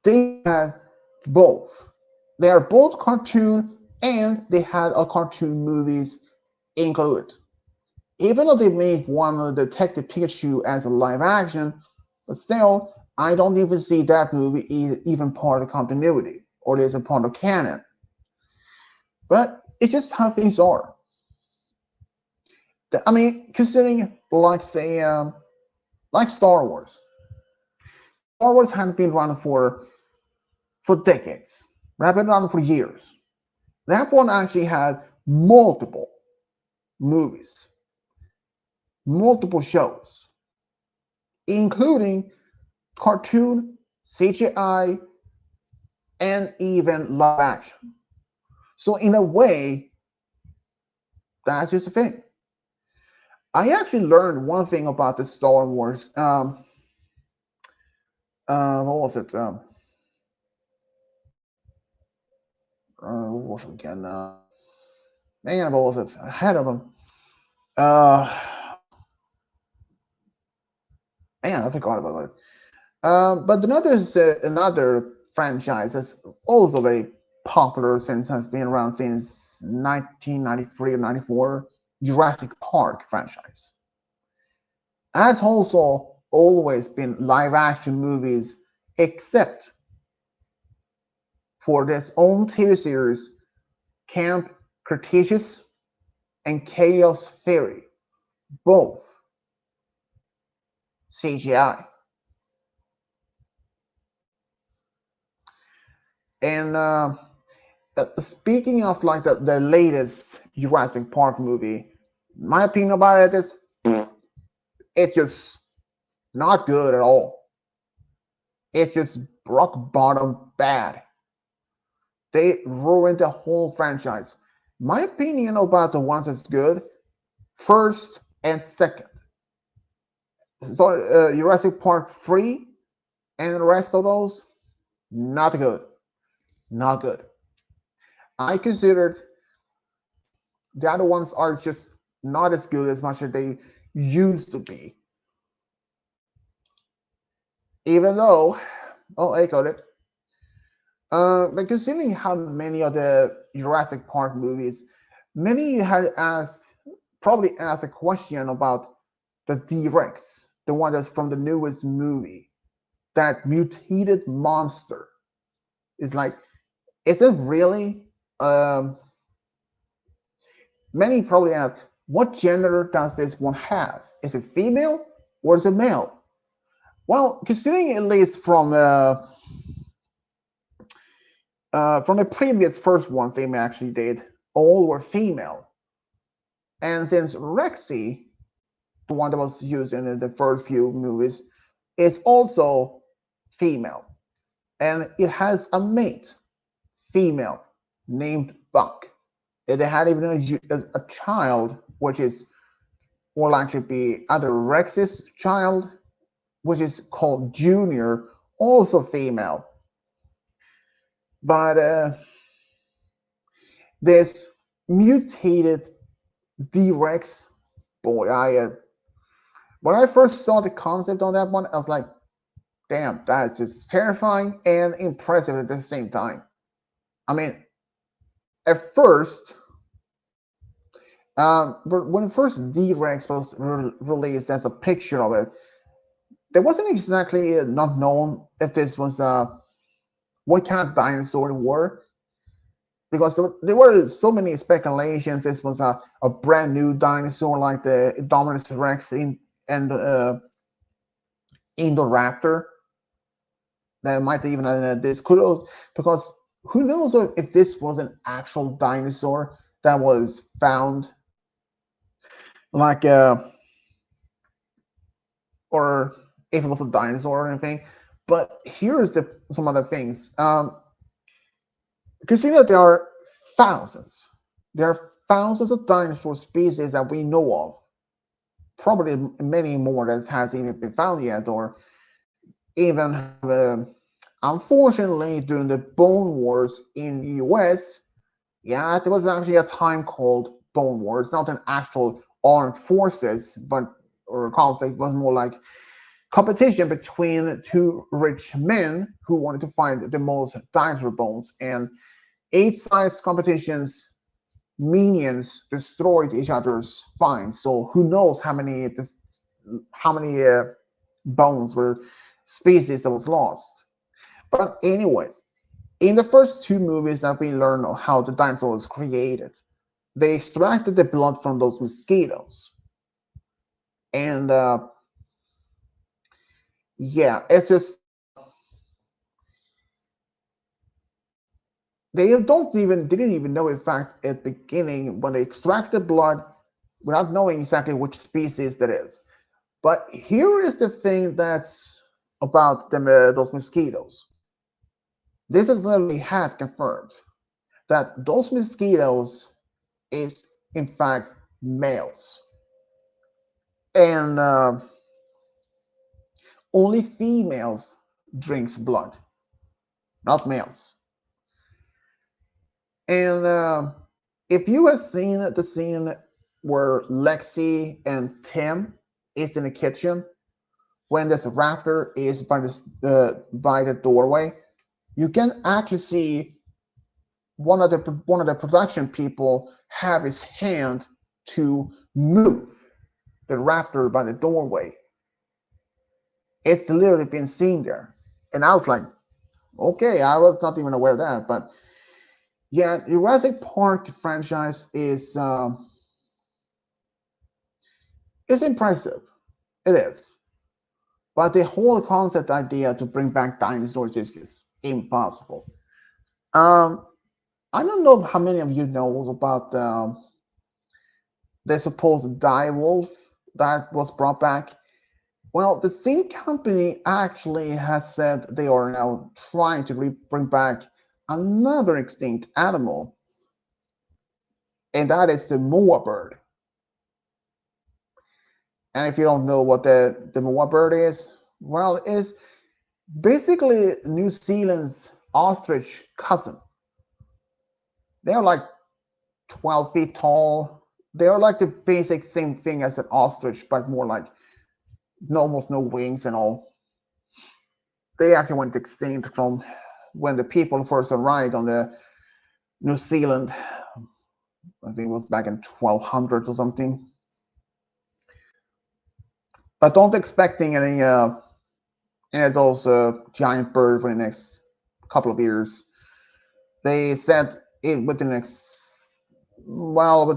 they have both. They are both cartoon and they had a cartoon movies included. Even though they made one of Detective Pikachu as a live action, but still, I don't even see that movie even part of continuity or is a part of canon. But it's just how things are. I mean, considering like say like Star Wars. Star Wars has been around for decades. It's been around for years. That one actually had multiple movies, multiple shows, including cartoon, CGI, and even live action. So in a way, that's just a thing. I actually learned one thing about the Star Wars. What was it? What was it again? Man, what was it? I had of them. Uh, Man, I forgot about it. But another franchise that's also very popular since has been around since 1993 or 94, Jurassic Park franchise. Has also always been live action movies, except for this own TV series, Camp Cretaceous and Chaos Theory, both CGI. And speaking of like the latest Jurassic Park movie, my opinion about it is it's just not good at all. It's just rock bottom bad. They ruined the whole franchise. My opinion about the ones that's good, first and second. So Jurassic Park 3 and the rest of those, not good. Not good. I considered the other ones are just not as good as much as they used to be. Even though, oh, I got it. But considering how many of the Jurassic Park movies, many had asked, probably asked a question about the T-Rex, the one that's from the newest movie, that mutated monster. It's like, is it really? Um, Many probably ask, what gender does this one have? Is it female or is it male? Well, considering at least from the previous first ones they actually did, all were female. And since Rexy, the one that was used in the first few movies, is also female, and it has a mate, female, named Buck. It had even a child, which is will actually be either Rex's child, which is called Junior, also female. But this mutated D-Rex, boy, when I first saw the concept on that one, I was like, damn, that's just terrifying and impressive at the same time. I mean, at first, but when the first D-Rex was released as a picture of it, there wasn't exactly not known if this was what kind of dinosaur it were, because there were so many speculations. This was a brand new dinosaur like the Indominus Rex and Indoraptor that might even this could also, because who knows if this was an actual dinosaur that was found, like or if it was a dinosaur or anything. But here's the some other things. Consider that there are thousands. There are thousands of dinosaur species that we know of. Probably many more that has even been found yet, or even unfortunately during the Bone Wars in the US. Yeah, there was actually a time called Bone Wars, not an actual armed forces, but or conflict, was more like competition between two rich men who wanted to find the most dinosaur bones. And each side's competitions minions destroyed each other's finds. So who knows how many bones were species that was lost. But anyways, in the first two movies that we learn how the dinosaur was created, they extracted the blood from those mosquitoes. And yeah, it's just they didn't even know in fact at the beginning when they extract the blood without knowing exactly which species that is. But here is the thing that's about them, those mosquitoes. This is literally had confirmed that those mosquitoes is in fact males, and only females drinks blood, not males. And if you have seen the scene where Lexi and Tim is in the kitchen when this raptor is by the doorway, you can actually see one of the production people have his hand to move the raptor by the doorway. It's literally been seen there, and I was like, okay, I was not even aware of that. But yeah, Jurassic Park franchise is impressive. It is, but the whole concept idea to bring back dinosaurs is just impossible. Um, I don't know how many of you know about the supposed dire wolf that was brought back. Well, the same company actually has said they are now trying to bring back another extinct animal, and that is the moa bird. And if you don't know what the moa bird is, well, it's basically New Zealand's ostrich cousin. They're like 12 feet tall. They're like the basic same thing as an ostrich, but more like almost no wings and all. They actually went extinct from when the people first arrived on the New Zealand. I think it was back in 1200 or something. But don't expecting any of those giant birds for the next couple of years. They said it within the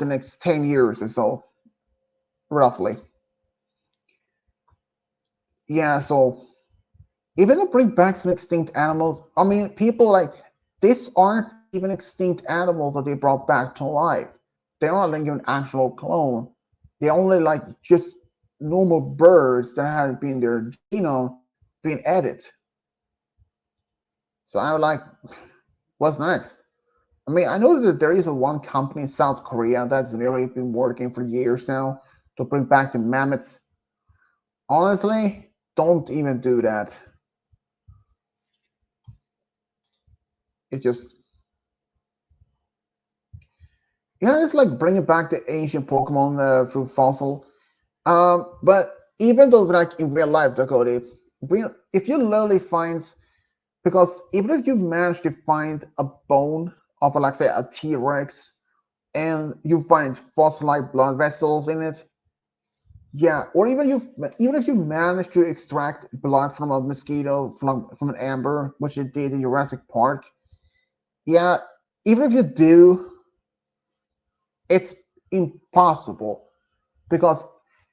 next 10 years or so, roughly. Yeah, so even to bring back some extinct animals, I mean, people like these aren't even extinct animals that they brought back to life. They aren't like an actual clone. They're only like just normal birds that have been their genome being edited. So I was like, what's next? I mean, I know that there is a one company in South Korea that's really been working for years now to bring back the mammoths. Honestly, don't even do that. It's just, yeah, it's like bringing back the ancient Pokemon through fossil. But even though like in real life, Dakota, if you literally find, because even if you manage to find a bone of like say a T-Rex and you find fossilized blood vessels in it, yeah, or even if you manage to extract blood from a mosquito from an amber, which it did in Jurassic Park, yeah, even if you do, it's impossible because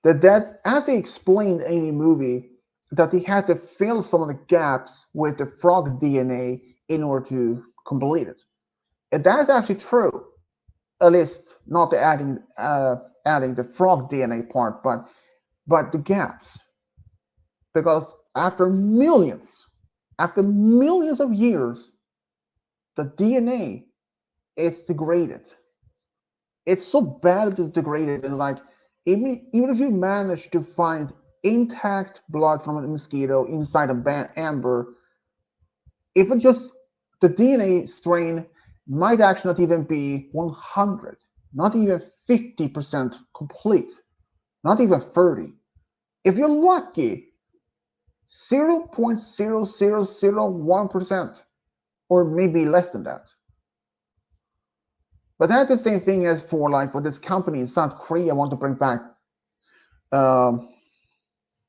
the dead, as they explained in the movie, that they had to fill some of the gaps with the frog DNA in order to complete it. And that is actually true. At least not the adding the frog DNA part, but the gaps. Because after millions of years, the DNA is degraded. It's so badly degraded, and like even if you manage to find intact blood from a mosquito inside a amber, if it just the DNA strain might actually not even be 100, not even 50% complete, not even 30. If you're lucky, 0.0001%, or maybe less than that. But that's the same thing as for like what this company in South Korea want to bring back um,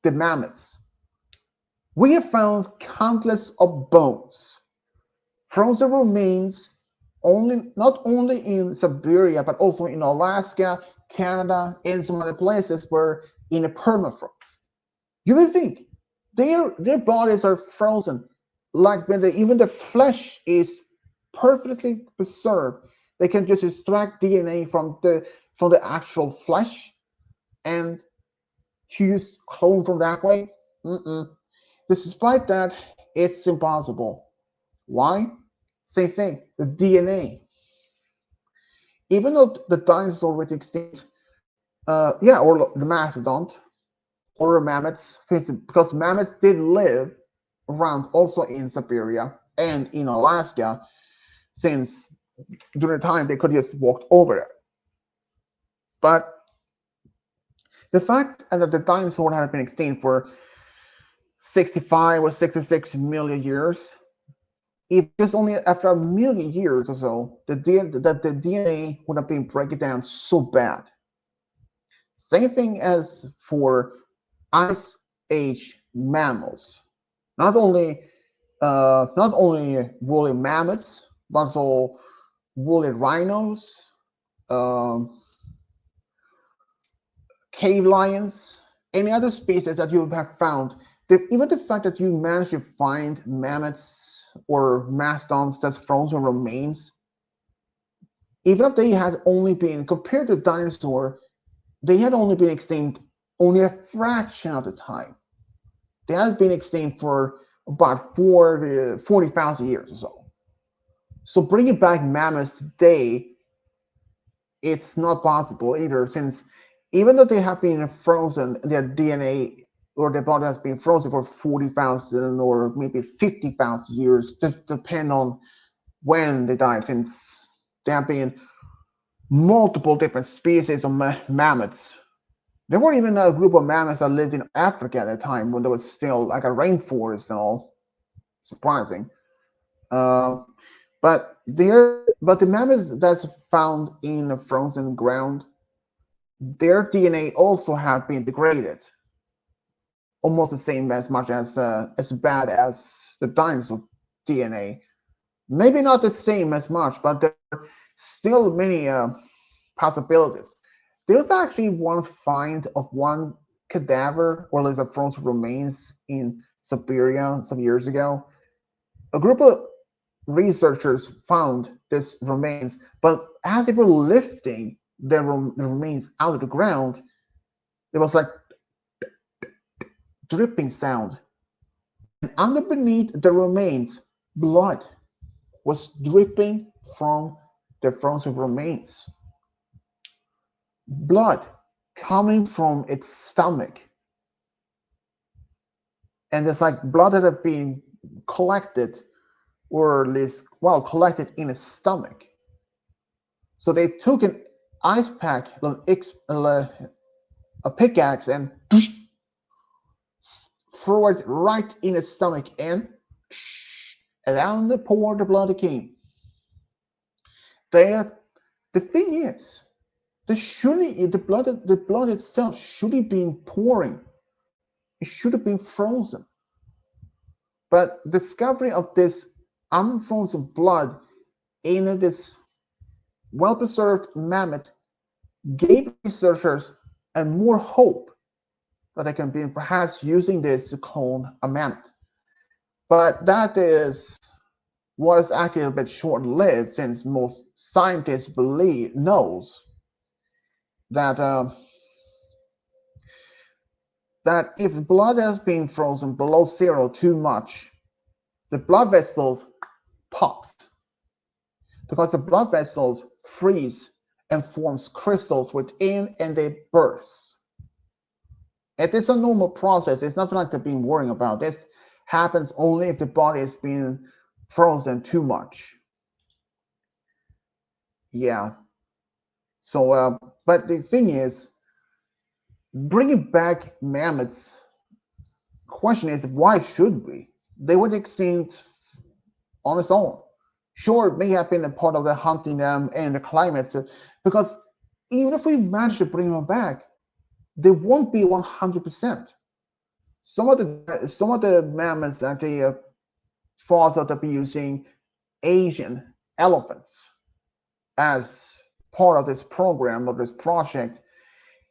the mammoths. We have found countless of bones, frozen remains, not only in Siberia but also in Alaska, Canada, and some other places where in a permafrost. You may think their bodies are frozen, like when even the flesh is perfectly preserved. They can just extract DNA from the actual flesh and choose clone from that way. Mm-mm. Despite that, it's impossible. Why? Same thing. The DNA. Even though the dinosaur went extinct, yeah, or the mastodon, or mammoths, because mammoths did live around also in Siberia and in Alaska, since during the time they could just walk over it. But the fact that the dinosaur had been extinct for 65 or 66 million years, if just only after a million years or so, the DNA would have been breaking down so bad. Same thing as for ice age mammals. Not only woolly mammoths, but also woolly rhinos, um, cave lions, any other species that you have found. Even the fact that you managed to find mammoths or mastodons that's frozen remains, even if they had only been compared to dinosaur, they had only been extinct only a fraction of the time. They had been extinct for about 40,000 years or so. So bringing back mammoths today, it's not possible either, since even though they have been frozen, their DNA or their body has been frozen for 40,000 or maybe 50,000 years, depend on when they died, since there have been multiple different species of mammoths. There weren't even a group of mammoths that lived in Africa at the time when there was still like a rainforest and all. Surprising. Uh, but the mammoths that's found in the frozen ground, their DNA also have been degraded, almost the same as bad as the dinosaur DNA. Maybe not the same as much, but there are still many possibilities. There's actually one find of one cadaver, or at least a frozen remains in Siberia some years ago. A group of researchers found this remains, but as they were lifting the remains out of the ground, there was like dripping sound, and underneath the remains, blood was dripping from the frozen remains. Blood coming from its stomach, and it's like blood that had been collected, or at least collected in its stomach. So they took an ice pack, a pickaxe, and threw it right in its stomach, and down the pour the blood came. The thing is, the blood itself should have been pouring. It should have been frozen. But discovery of this unfrozen blood in this well-preserved mammoth gave researchers and more hope that they can be perhaps using this to clone a mammoth. But that was actually a bit short-lived, since most scientists knows that that if blood has been frozen below zero too much, the blood vessels pops, because the blood vessels freeze and forms crystals within, and they burst. It is a normal process. It's nothing like they've been worrying about. This happens only if the body is being frozen too much. Yeah. So, but the thing is, bringing back mammoths, question is, why should we? They went extinct on its own. Sure, it may have been a part of the hunting them and the climate, because even if we manage to bring them back, they won't be 100%. Some of the mammoths actually falls out to be using Asian elephants as part of this program, of this project,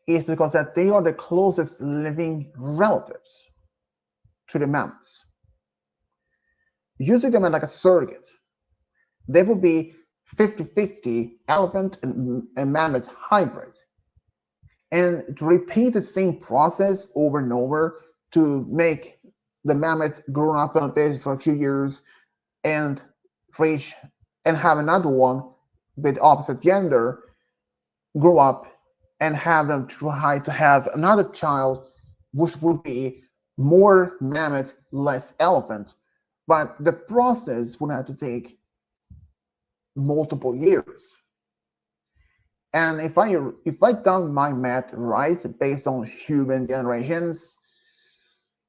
is because that they are the closest living relatives to the mammoths. Using them as like a surrogate, they would be 50-50 elephant and mammoth hybrid. And to repeat the same process over and over to make the mammoth grow up a bit for a few years and reach and have another one with opposite gender grow up and have them try to have another child, which would be more mammoth, less elephant. But the process would have to take multiple years. And if I done my math right based on human generations,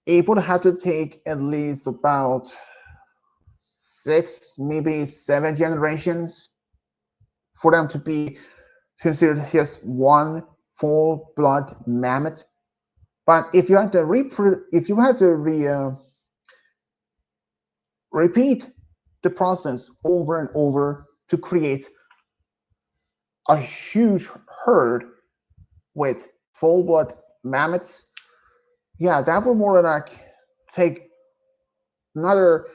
it would have to take at least about 6, maybe 7 generations for them to be considered just one full blood mammoth. But if you had to repeat the process over and over to create a huge herd with full blood mammoths, yeah, that would more than like take another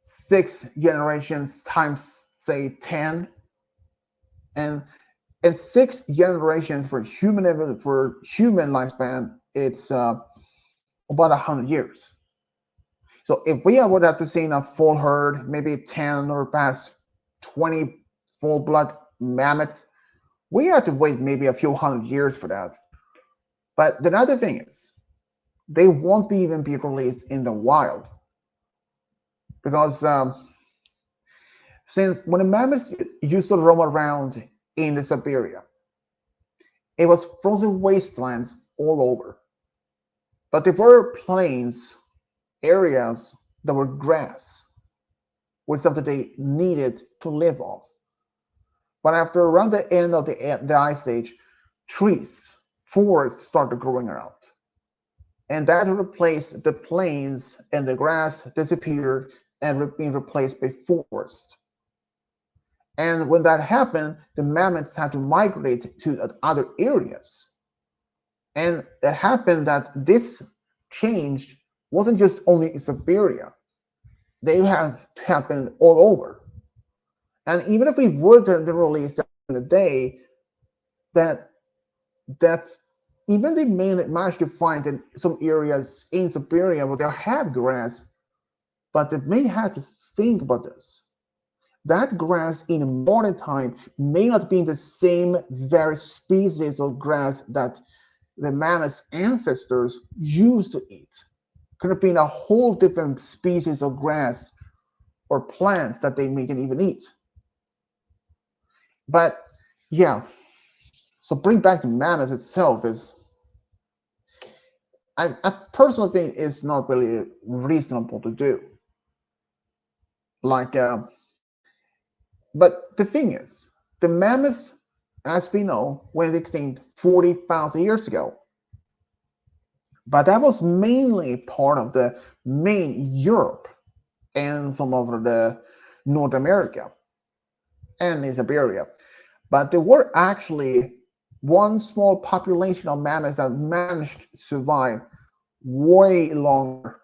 6 generations times say 10, and 6 generations for human lifespan, it's about 100 years. So if we would have to see a full herd, maybe 10 or past 20 full blood mammoths, we have to wait maybe a few hundred years for that. But the other thing is, they won't even be released in the wild, because since when the mammoths used to roam around in the Siberia, it was frozen wastelands all over. But there were plains, areas that were grass, which something they needed to live off. But after around the end of the ice age, trees, forests started growing around. And that replaced the plains, and the grass disappeared and being replaced by forest. And when that happened, the mammoths had to migrate to other areas. And it happened that this change wasn't just only in Siberia. They have happened all over. And even if we were to release that in a day, that even they may manage to find in some areas in Siberia where they have grass, but they may have to think about this. That grass in modern time may not be the same very species of grass that the mammoth's ancestors used to eat. Could have been a whole different species of grass or plants that they may even eat. But yeah, so bring back the mammoth itself is, I personally think it's not really reasonable to do. Like, but the thing is, the mammoths, as we know, went extinct 40,000 years ago. But that was mainly part of the main Europe and some of the North America and in Siberia. But there were actually one small population of mammoths that managed to survive way longer,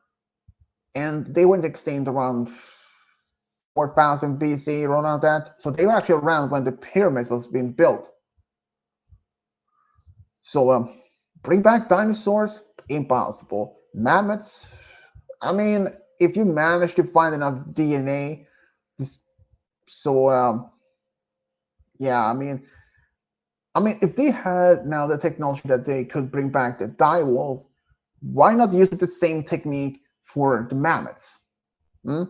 and they went extinct around 4000 BC, around that. So they were actually around when the pyramids was being built. So bring back dinosaurs, impossible. Mammoths, I mean, if you manage to find enough DNA, so yeah, I mean, if they had now the technology that they could bring back the direwolf, why not use the same technique for the mammoths? Hmm?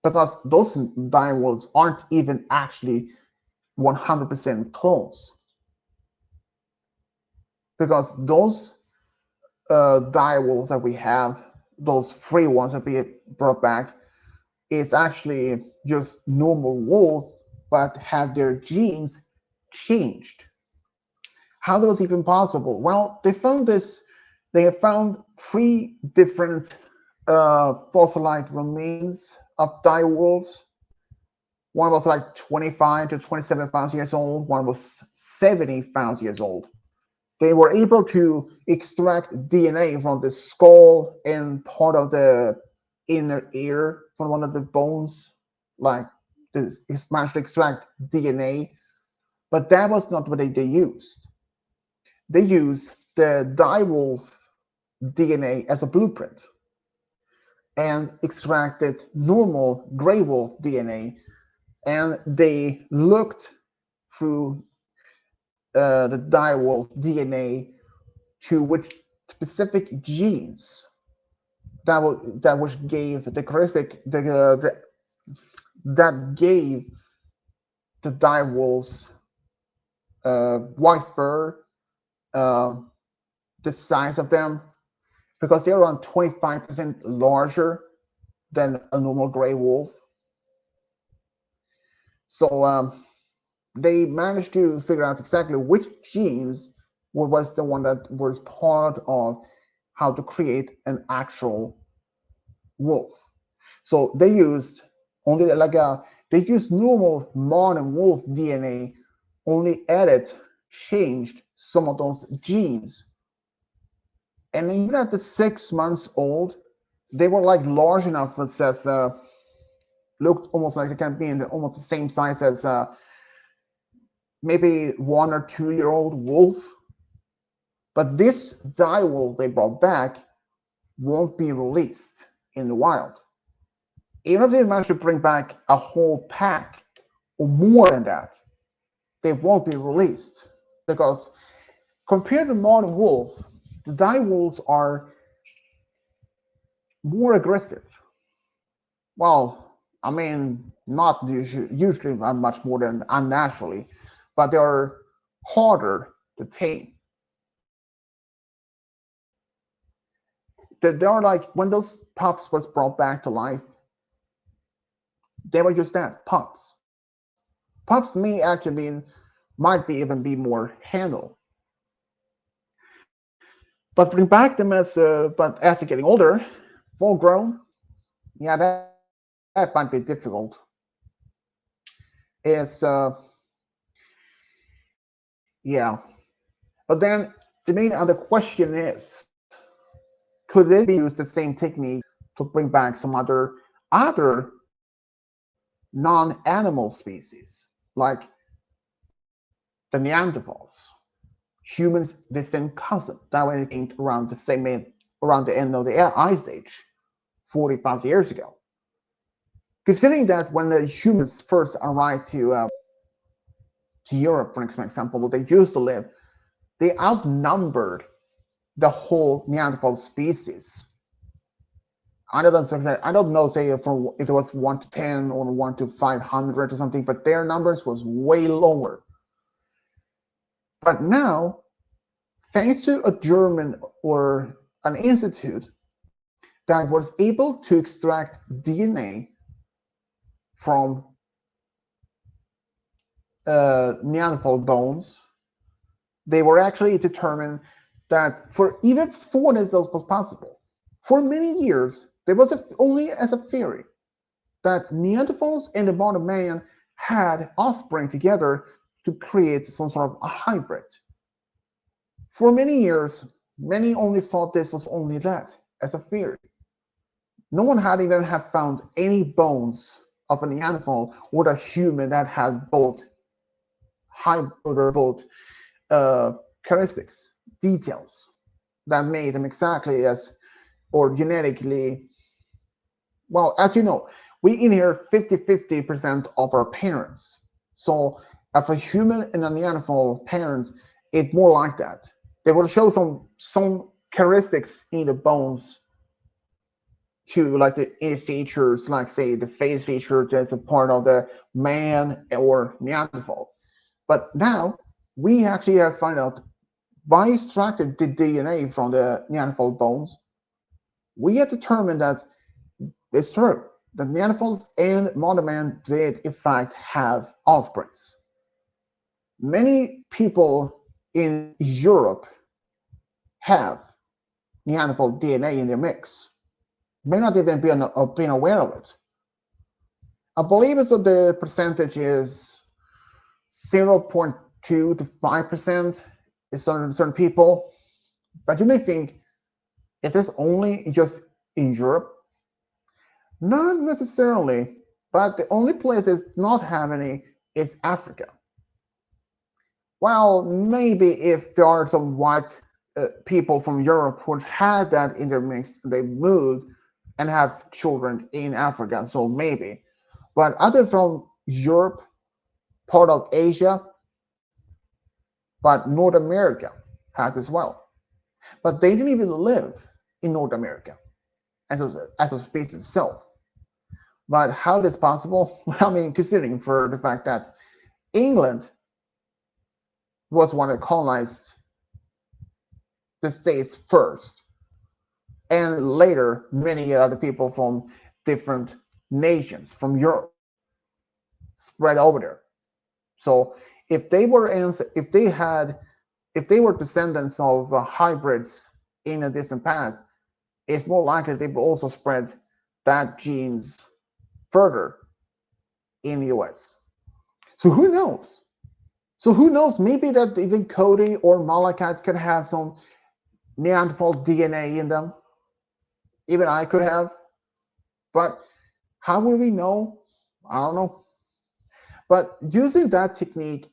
Because those direwolves aren't even actually 100% clones. Because those direwolves that we have, those free ones that we brought back, is actually just normal wolves, but have their genes changed. How that was even possible? Well, they found this. They have found three different fossilized remains of dire wolves. One was like 25 to 27,000 years old. One was 70,000 years old. They were able to extract DNA from the skull and part of the inner ear from one of the bones. Like this, managed to extract DNA, but that was not what they used. They used the direwolf DNA as a blueprint and extracted normal gray wolf DNA, and they looked through the direwolf DNA to which specific genes that which gave the characteristic that gave the direwolves white fur, uh, the size of them, because they're around 25% larger than a normal gray wolf. So they managed to figure out exactly which genes was the one that was part of how to create an actual wolf. So they used only like they used normal modern wolf DNA, only added, changed some of those genes, and even at the 6 months old, they were like large enough as looked almost like they can be in almost the same size as maybe 1 or 2 year old wolf. But this dire wolf they brought back won't be released in the wild. Even if they manage to bring back a whole pack or more than that, they won't be released because compared to modern wolf, the dire wolves are more aggressive. Well, I mean, not usually much more than unnaturally, but they are harder to tame. They are like when those pups was brought back to life, they were just that pups. Pups may actually might be even be more handle, but bring back them but as they're getting older, full grown, yeah, that might be difficult. Is yeah, but then the main other question is, could they be used the same technique to bring back some other non-animal species like the Neanderthals, humans distant cousin that were extinct around the end of the Ice Age, 40,000 years ago. Considering that when the humans first arrived to Europe, for example, where they used to live, they outnumbered the whole Neanderthal species. I don't know, say if it was 1 to 10 or 1 to 500 or something, but their numbers was way lower. But now, thanks to a German or an institute that was able to extract DNA from Neanderthal bones, they were actually determined that for even before this was possible, for many years, there was only as a theory that Neanderthals and the modern man had offspring together to create some sort of a hybrid. For many years, Many only thought this was only that, as a theory. No one had even had found any bones of a Neanderthal or a human that had both hybrid or both uh, characteristics, details that made them exactly as or genetically well. As you know, we inherit 50-50% of our parents. So if a human and a Neanderthal parent, it's more like that. They will show some characteristics in the bones to like the features, like say the face feature that's a part of the man or Neanderthal. But now we actually have found out by extracting the DNA from the Neanderthal bones, we have determined that it's true that Neanderthals and modern man did in fact have offsprings. Many people in Europe have Neanderthal DNA in their mix. May not even been aware of it. I believe it's the percentage is 0.2 to 5% in certain people. But you may think, is this only just in Europe? Not necessarily, but the only place is not having it is Africa. Well, maybe if there are some white people from Europe who had that in their mix, they moved and have children in Africa, so maybe. But other from Europe, part of Asia, but North America had as well. But they didn't even live in North America as a species itself. But how is this possible? I mean, considering for the fact that England was one that colonized the states first, and later many other people from different nations from Europe spread over there. So if they were descendants of hybrids in a distant past, it's more likely they will also spread that genes further in the US. So who knows? So who knows? Maybe that even Cody or Malakat could have some Neanderthal DNA in them. Even I could have. But how will we know? I don't know. But using that technique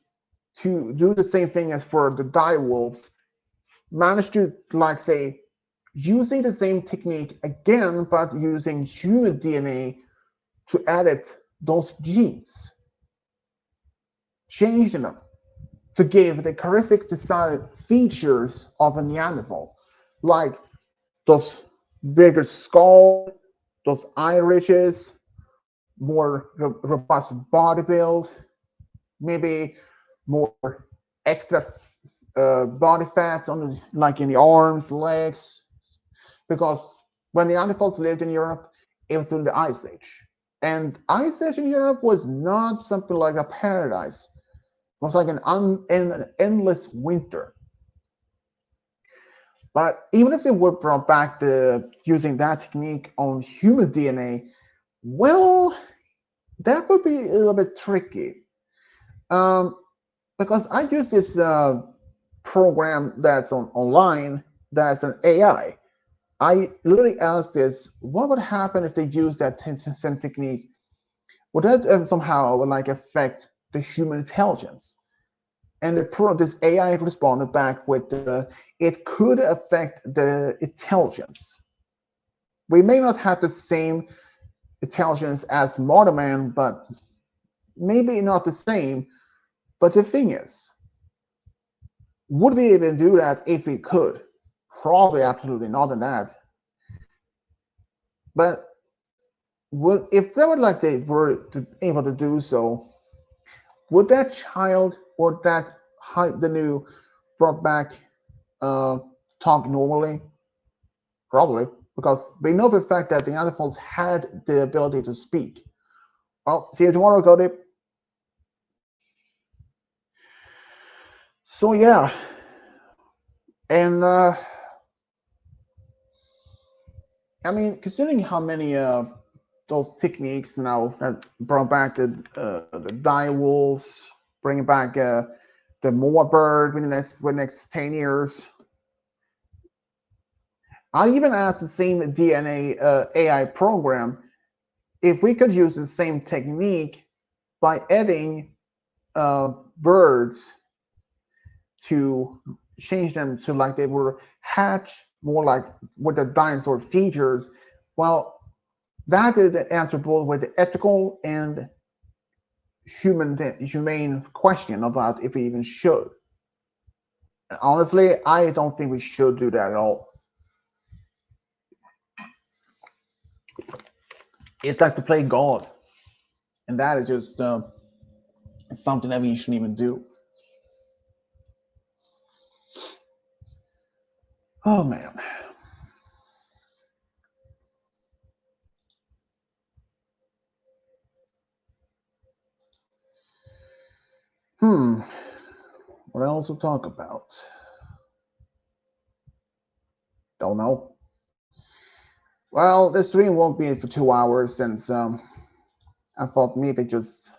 to do the same thing as for the dire wolves, managed to like say using the same technique again, but using human DNA to edit those genes, changing them to give the characteristic desired features of a Neanderthal, like those bigger skull, those eye ridges, more robust body build, maybe more extra body fat on like in the arms, legs, because when the Neanderthals lived in Europe, it was during the Ice Age, and Ice Age in Europe was not something like a paradise. It was like an endless winter. But even if they were brought back to using that technique on human DNA, well, that would be a little bit tricky. Um, because I use this program that's online that's an AI. I literally asked this, what would happen if they use that same technique? Would that somehow like affect the human intelligence? And this AI responded back with it could affect the intelligence. We may not have the same intelligence as modern man, but maybe not the same. But the thing is, would we even do that if we could? Probably absolutely not in that. But would if they were like they were able to do so, would that child or that the new brought back uh, talk normally? Probably, because we know for the fact that the Neanderthals had the ability to speak. Well, see you tomorrow, Cody. So yeah, and I mean, considering how many those techniques now that brought back the dire wolves, bringing back the moor bird within the next 10 years, I even asked the same DNA AI program if we could use the same technique by adding birds to change them to like they were hatch more like with the dinosaur features. Well, that is the answer both with the ethical and humane question about if we even should. And honestly, I don't think we should do that at all. It's like to play God, and that is just something that we shouldn't even do. Oh man. Hmm. What else to talk about? Don't know. Well, this stream won't be for 2 hours since I thought maybe just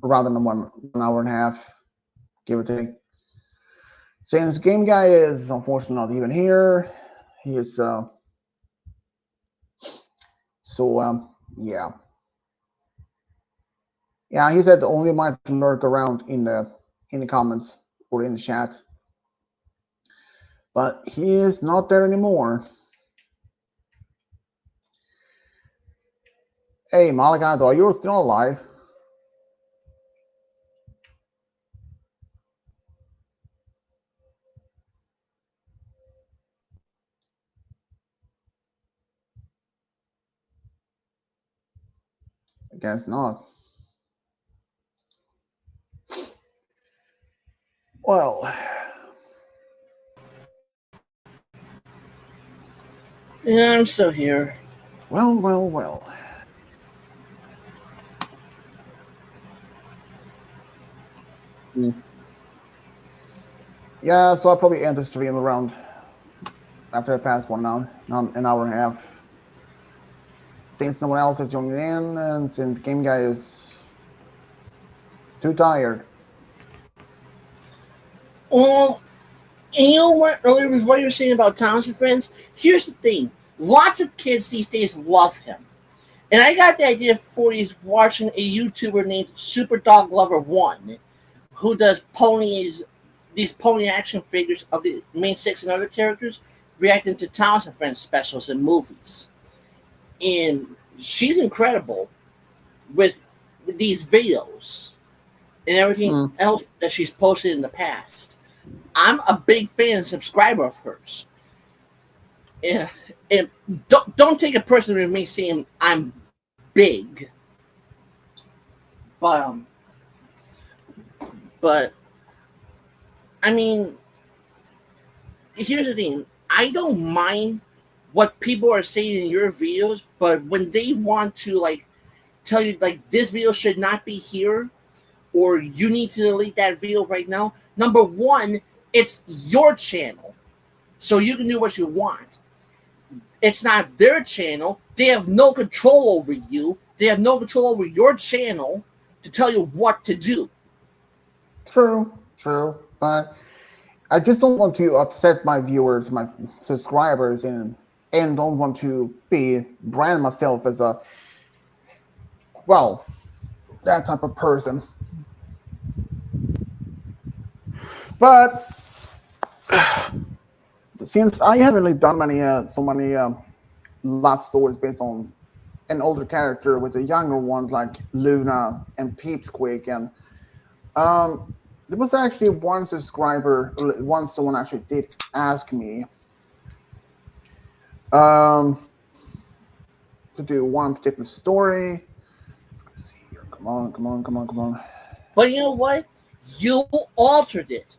rather than 1 hour and a half, give or take. Since Game Guy is unfortunately not even here, he is so yeah. Yeah, he said only might lurk around in the comments or in the chat. But he is not there anymore. Hey Malagado, you're still alive. I guess not. Well, Yeah, I'm still here. well. Yeah, so I'll probably end the stream around after I pass an hour and a half. Since no one else is joining in, and since Game Guy is too tired. Well, and you know what? Earlier, with what you were saying about Thomas and Friends, here's the thing: lots of kids these days love him, and I got the idea for he's watching a YouTuber named Super Dog Lover One, who does these pony action figures of the main six and other characters, reacting to Thomas and Friends specials and movies. And she's incredible with these videos and everything Hmm. else that she's posted in the past. I'm a big fan and subscriber of hers. And, and don't take it personally with me saying I'm big, but but I mean, here's the thing. I don't mind what people are saying in your videos, but when they want to like tell you like this video should not be here or you need to delete that video right now, number one, it's your channel, so you can do what you want. It's not their channel. They have no control over you. They have no control over your channel to tell you what to do. True. But I just don't want to upset my viewers, my subscribers, and don't want to be brand myself as a well that type of person. But since I haven't really done many love stories based on an older character with the younger ones like Luna and Peepsqueak, and there was actually one subscriber, once someone actually did ask me um, to do one particular story. Let's see here. Come on. But you know what? You altered it.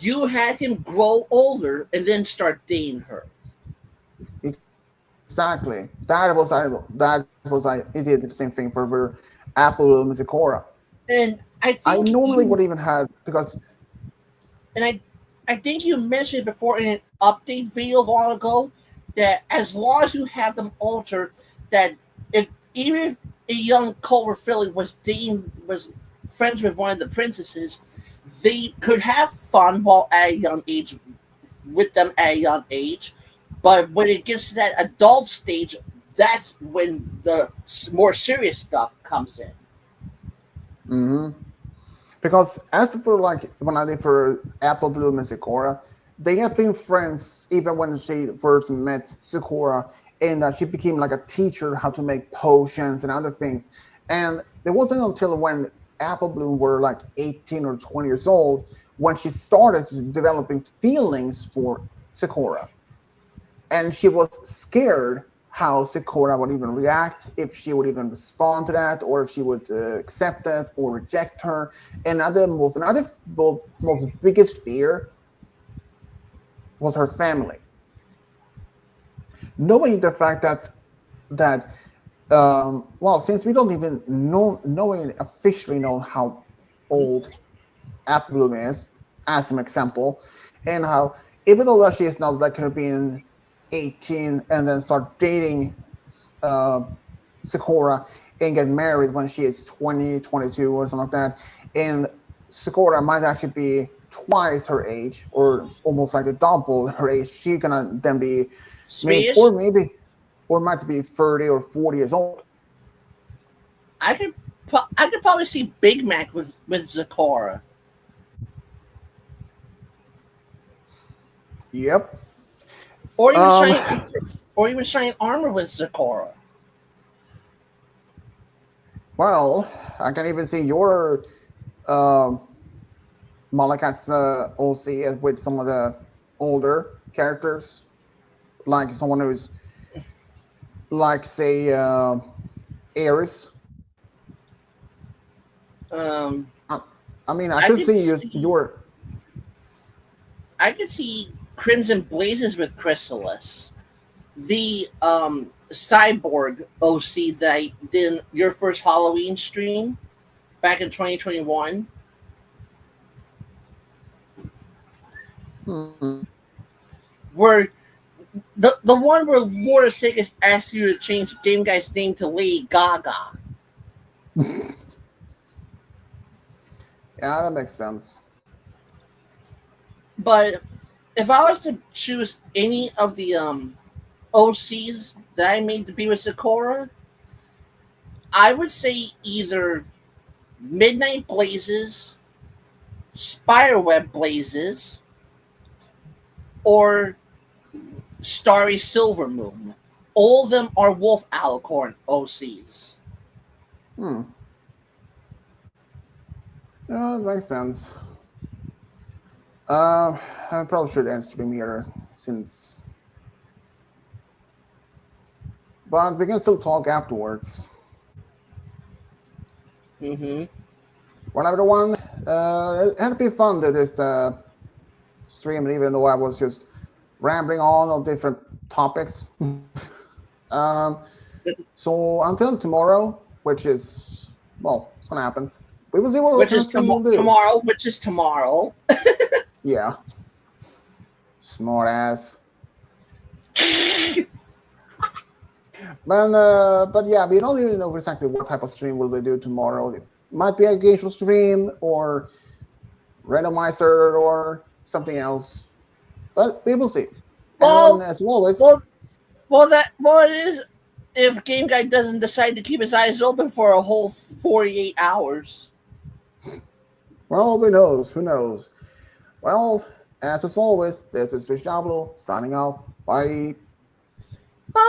You had him grow older and then start dating her. Exactly. That was I. It did the same thing for Apple Musicora. And I I think normally you would even have because and I think you mentioned it before in an update video a while ago that as long as you have them altered, that if even if a young Culver Philly was friends with one of the princesses, they could have fun while at a young age with them at a young age, But when it gets to that adult stage, that's when the more serious stuff comes in. Hmm. Because as for like when I did for Apple Bloom and Sakura, they have been friends even when she first met Sakura, and she became like a teacher how to make potions and other things. And it wasn't until when Apple Bloom were like 18 or 20 years old when she started developing feelings for Sakura, and she was scared how Sakura would even react, if she would even respond to that, or if she would accept it or reject her. And most biggest fear was her family, knowing the fact that well, since we don't even officially know how old Apple Bloom is, as an example, and how even though that she is now like her being 18 and then start dating uh, Sakura and get married when she is 20, 22 or something like that, and Sakura might actually be twice her age or almost like a double her age. She gonna then be Spears, or might be 30 or 40 years old. I could I could probably see Big Mac with Zakora, Yep. or even Um, Shining Armor with Zakora. well, I can even see your um Malakat's OC with some of the older characters, like someone who's like say Ares. Um, I, I mean, I I could could see see your I could see Crimson Blazes with Chrysalis, the cyborg OC that I did in your first Halloween stream back in 2021, hmm. where the one where Lord Segas asked you to change Game Guy's name to Lady Gaga. Yeah, that makes sense. But if I was to choose any of the OCs that I made to be with Sakura, I would say either Midnight Blazes, Spiderweb Blazes, or Starry Silver Moon. All of them are Wolf Alicorn OCs. Hmm. Yeah, that makes sense. I probably should end stream here since, but we can still talk afterwards. Mm-hmm. Well, everyone, it had been fun to this stream, even though I was just rambling on different topics. um, so until tomorrow, which is, well, it's gonna happen. We will see what Which kind is of stream we'll do. tomorrow. Which is tomorrow. Yeah, smart ass. But yeah, we don't even know exactly what type of stream will we do tomorrow. It might be a game show stream or randomizer or something else, but we will see. And Well, as always, well, well, it is. If Game Guy doesn't decide to keep his eyes open for a whole 48 hours. well, who knows? Who knows? Well, as always, this is Fish Diablo signing off. Bye. Bye.